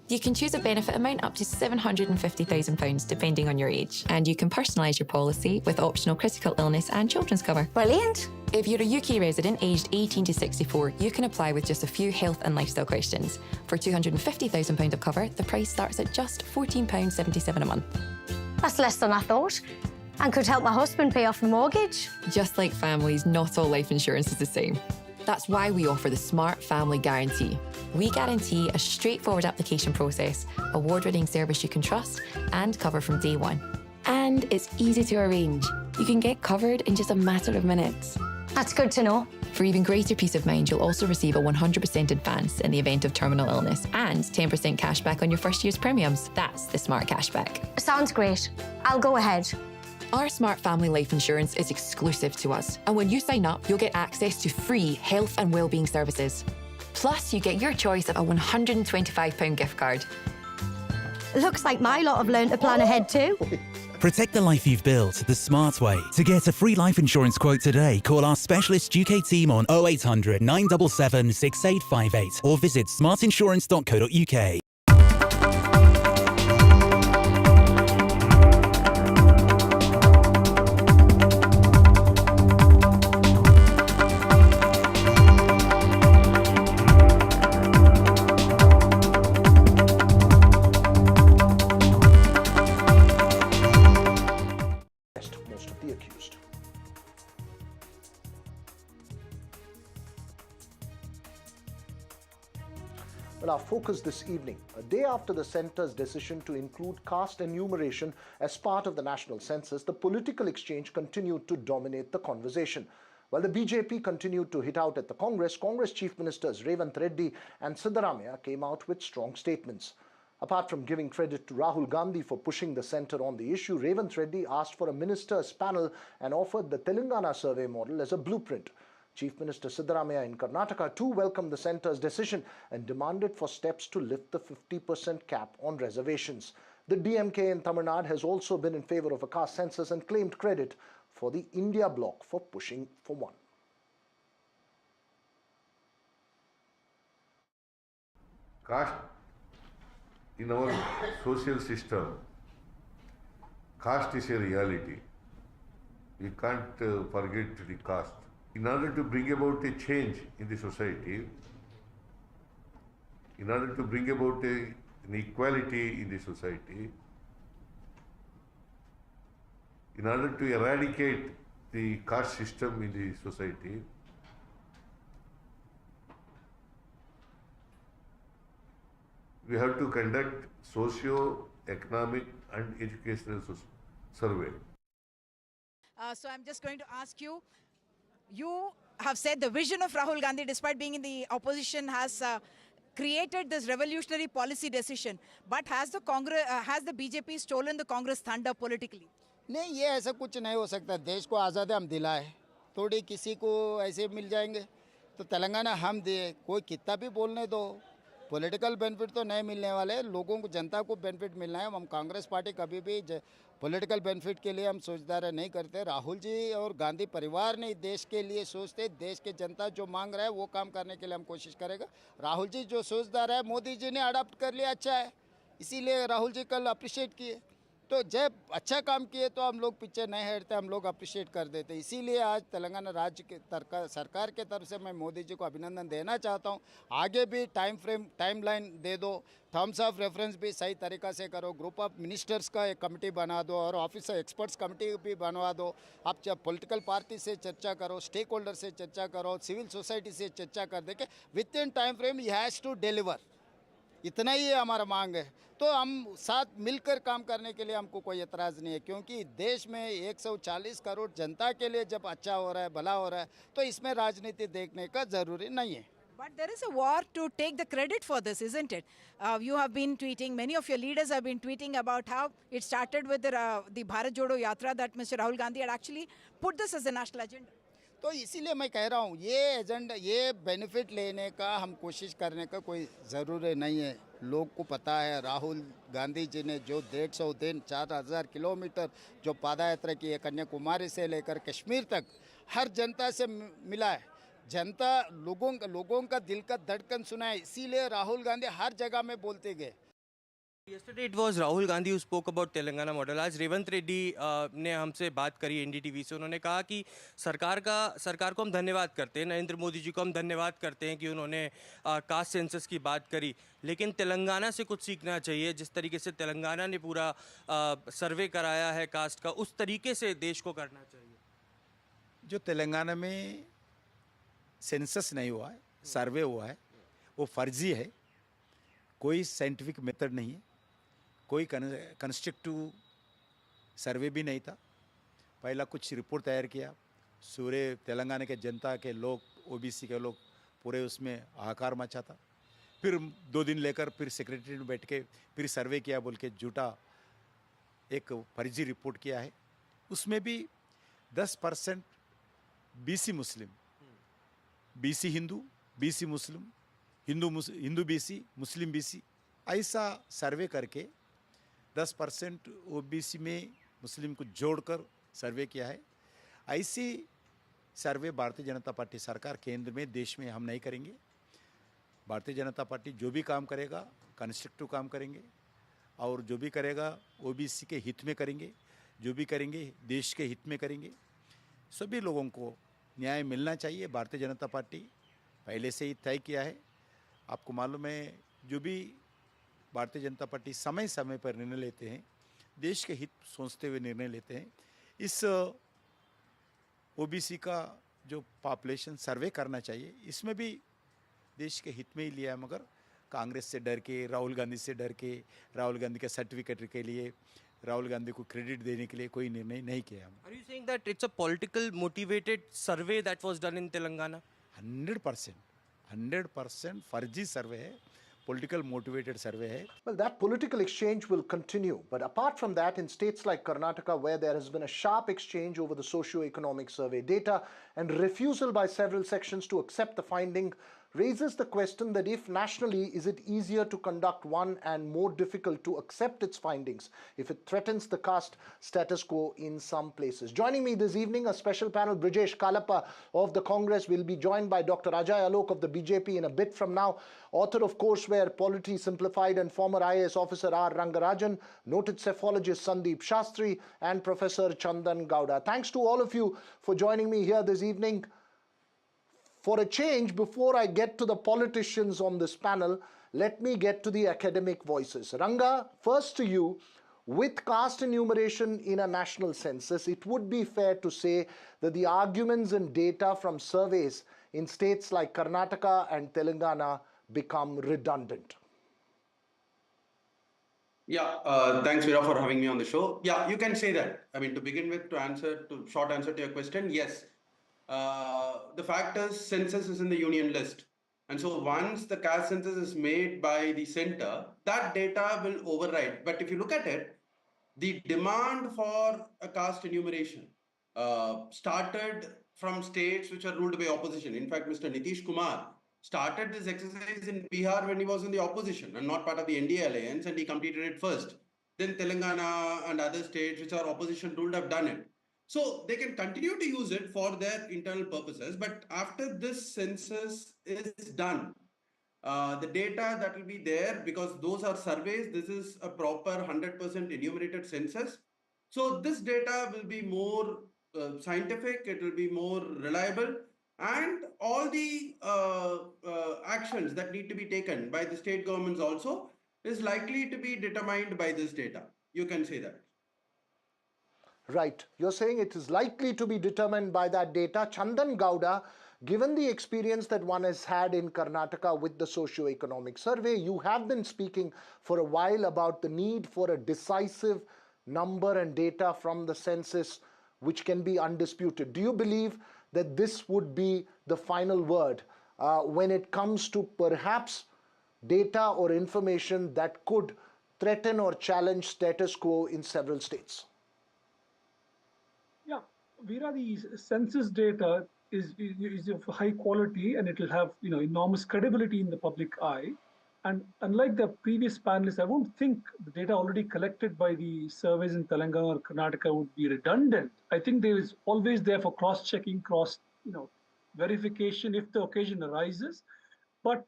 You can choose a benefit amount up to £750,000 depending on your age. And you can personalise your policy with optional critical illness and children's cover. Brilliant. If you're a UK resident aged 18 to 64, you can apply with just a few health and lifestyle questions. For £250,000 of cover, the price starts at just £14.77 a month. That's less than I thought. And could help my husband pay off the mortgage. Just like families, not all life insurance is the same. That's why we offer the Smart Family Guarantee. We guarantee a straightforward application process, award-winning service you can trust, and cover from day one. And it's easy to arrange. You can get covered in just a matter of minutes. That's good to know. For even greater peace of mind, you'll also receive a 100% advance in the event of terminal illness and 10% cashback on your first year's premiums. That's the Smart Cashback. Sounds great. I'll go ahead. Our Smart Family Life Insurance is exclusive to us, and when you sign up, you'll get access to free health and wellbeing services. Plus, you get your choice of a £125 gift card. Looks like my lot have learned to plan ahead too. Protect the life you've built the smart way. To get a free life insurance quote today, call our specialist UK team on 0800 977 6858 or visit smartinsurance.co.uk. Well, our focus this evening, a day after the centre's decision to include caste enumeration as part of the national census, the political exchange continued to dominate the conversation. While the BJP continued to hit out at the Congress Chief Ministers Revant Reddy and Siddaramaiah came out with strong statements. Apart from giving credit to Rahul Gandhi for pushing the centre on the issue, Revant Reddy asked for a ministers' panel and offered the Telangana survey model as a blueprint. Chief Minister Siddaramaiah in Karnataka too welcomed the centre's decision and demanded for steps to lift the 50% cap on reservations. The DMK in Tamil Nadu has also been in favour of a caste census and claimed credit for the India bloc for pushing for one. Caste in our social system, caste is a reality. We can't forget the caste. In order to bring about a change in the society, in order to bring about an equality in the society, in order to eradicate the caste system in the society, we have to conduct socio-economic and educational survey. So I'm just going to ask you, you have said the vision of Rahul Gandhi, despite being in the opposition, has created this revolutionary policy decision. But has the BJP stolen the Congress thunder politically? नहीं, ये ऐसा कुछ नहीं हो सकता. देश को आज़ादी हम दिलाए, थोड़ी किसी को ऐसे मिल जाएंगे. तो तेलंगाना हम दिए, कोई कितना भी बोलने दो. पॉलिटिकल बेनिफिट तो नहीं मिलने वाले, लोगों को, जनता को बेनिफिट मिलना है। हम कांग्रेस पार्टी कभी भी पॉलिटिकल बेनिफिट के लिए हम सोचदार नहीं करते। राहुल जी और गांधी परिवार ने देश के लिए सोचते, देश के जनता जो मांग रहा है वो काम करने के लिए हम कोशिश करेगा। राहुल जी जो सोचदार है, मोदी जी ने अडॉप्ट कर लिया, अच्छा है, इसीलिए राहुल जी कल अप्रिशिएट किए। तो जब अच्छा काम किए तो हम लोग पीछे नहीं हटते, हम लोग अप्रिशिएट कर देते। इसीलिए आज तेलंगाना राज्य के सरकार के तरफ से मैं मोदी जी को अभिनंदन देना चाहता हूँ। आगे भी टाइमलाइन दे दो, टर्म्स ऑफ रेफरेंस भी सही तरीक़ा से करो, ग्रुप ऑफ मिनिस्टर्स का एक कमेटी बना दो और ऑफिसर एक्सपर्ट्स कमेटी भी बनवा दो। आप जब पॉलिटिकल पार्टी से चर्चा करो, स्टेक होल्डर से चर्चा करो, सिविल सोसाइटी से चर्चा कर दे के within time frame he has to deliver. इतना ही हमारा मांग है। तो हम साथ मिलकर काम करने के लिए हमको कोई एतराज़ नहीं है, क्योंकि देश में 140 करोड़ जनता के लिए जब अच्छा हो रहा है, भला हो रहा है, तो इसमें राजनीति देखने का ज़रूरी नहीं है। But there is a war to take the credit for this, isn't it? You have been tweeting, many of your leaders have been tweeting about how it started with the Bharat Jodo Yatra, that Mr. Rahul Gandhi had actually put this as a national agenda. तो इसीलिए मैं कह रहा हूँ, ये agenda, ये benefit लेने का हम कोशिश करने का कोई ज़रूरी नहीं है। लोग को पता है राहुल गांधी जी ने जो 150 दिन 4000 किलोमीटर जो पादयात्रा की है, कन्याकुमारी से लेकर कश्मीर तक हर जनता से मिला है। जनता लोगों का दिल का धड़कन सुना है, इसीलिए राहुल गांधी हर जगह में बोलते गए। Yesterday it was Rahul Gandhi who spoke about Telangana model. आज रेवंत रेड्डी ने हमसे बात करी NDTV से। उन्होंने कहा कि सरकार को हम धन्यवाद करते हैं, नरेंद्र मोदी जी को हम धन्यवाद करते हैं कि उन्होंने कास्ट सेंसस की बात करी, लेकिन तेलंगाना से कुछ सीखना चाहिए। जिस तरीके से तेलंगाना ने पूरा सर्वे कराया है कास्ट का, उस तरीके से देश को करना चाहिए। जो तेलंगाना में सेंसस नहीं हुआ है, सर्वे हुआ है, वो फर्जी है, कोई साइंटिफिक मेथड नहीं है, कोई कंस्ट्रक्टिव सर्वे भी नहीं था। पहला कुछ रिपोर्ट तैयार किया, सूरे तेलंगाना के जनता के लोग, ओबीसी के लोग पूरे उसमें हाहाकार मचा था। फिर 2 दिन लेकर फिर सेक्रेटरी में बैठ के फिर सर्वे किया बोल के झूठा एक फर्जी रिपोर्ट किया है। उसमें भी 10% बीसी मुस्लिम, बीसी हिंदू, बीसी मुस्लिम, हिंदू बीसी, मुस्लिम बीसी, ऐसा सर्वे करके 10% ओबीसी में मुस्लिम को जोड़कर सर्वे किया है। ऐसी सर्वे भारतीय जनता पार्टी सरकार केंद्र में, देश में हम नहीं करेंगे। भारतीय जनता पार्टी जो भी काम करेगा कंस्ट्रक्टिव काम करेंगे, और जो भी करेगा ओबीसी के हित में करेंगे, जो भी करेंगे देश के हित में करेंगे। सभी लोगों को न्याय मिलना चाहिए। भारतीय जनता पार्टी पहले से ही तय किया है। आपको मालूम है, जो भी भारतीय जनता पार्टी समय समय पर निर्णय लेते हैं, देश के हित सोचते हुए निर्णय लेते हैं। इस ओबीसी का जो पॉपुलेशन सर्वे करना चाहिए, इसमें भी देश के हित में ही लिया है, मगर कांग्रेस से डर के, राहुल गांधी से डर के, राहुल गांधी के सर्टिफिकेट के लिए, राहुल गांधी को क्रेडिट देने के लिए कोई निर्णय नहीं किया। Are you saying that it's a political motivated survey that was done in Telangana? 100% फर्जी सर्वे है, political motivated survey hai. Well, that political exchange will continue. But apart from that, in states like Karnataka, where there has been a sharp exchange over the socio-economic survey data and refusal by several sections to accept the finding, raises the question that if nationally, is it easier to conduct one and more difficult to accept its findings if it threatens the caste status quo in some places? Joining me this evening, a special panel, Brijesh Kalappa of the Congress will be joined by Dr. Ajay Alok of the BJP in a bit from now, author of Courseware Polity Simplified, and former IAS officer R. Rangarajan, noted cephalogist Sandeep Shastri, and Professor Chandan Gowda. Thanks to all of you for joining me here this evening. For a change, before I get to the politicians on this panel, let me get to the academic voices. Ranga, first to you. With caste enumeration in a national census, it would be fair to say that the arguments and data from surveys in states like Karnataka and Telangana become redundant. Yeah, thanks Veera for having me on the show. Yeah, you can say that. I mean, to begin with, short answer to your question, yes. The fact is, census is in the union list. And so once the caste census is made by the center, that data will override. But if you look at it, the demand for a caste enumeration started from states which are ruled by opposition. In fact, Mr. Nitish Kumar started this exercise in Bihar when he was in the opposition and not part of the NDA alliance, and he completed it first. Then Telangana and other states which are opposition ruled have done it. So they can continue to use it for their internal purposes. But after this census is done, the data that will be there, because those are surveys, this is a proper 100% enumerated census. So this data will be more scientific, it will be more reliable, and all the actions that need to be taken by the state governments also is likely to be determined by this data. You can say that. Right. You're saying it is likely to be determined by that data. Chandan Gowda, given the experience that one has had in Karnataka with the socio-economic survey, you have been speaking for a while about the need for a decisive number and data from the census which can be undisputed. Do you believe that this would be the final word when it comes to perhaps data or information that could threaten or challenge status quo in several states? Yeah, Veera, the census data is of high quality, and it will have enormous credibility in the public eye. And unlike the previous panelists, I won't think the data already collected by the surveys in Telangana or Karnataka would be redundant. I think there is always there for cross-checking, verification if the occasion arises. But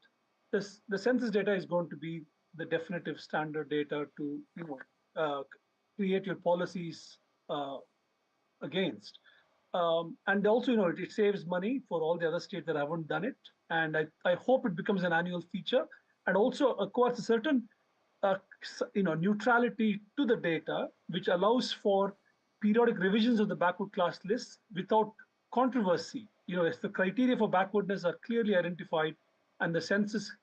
the census data is going to be the definitive standard data to create your policies against. And also, it saves money for all the other states that haven't done it. And I hope it becomes an annual feature, and also acquires a certain neutrality to the data, which allows for periodic revisions of the backward class lists without controversy. If the criteria for backwardness are clearly identified and the census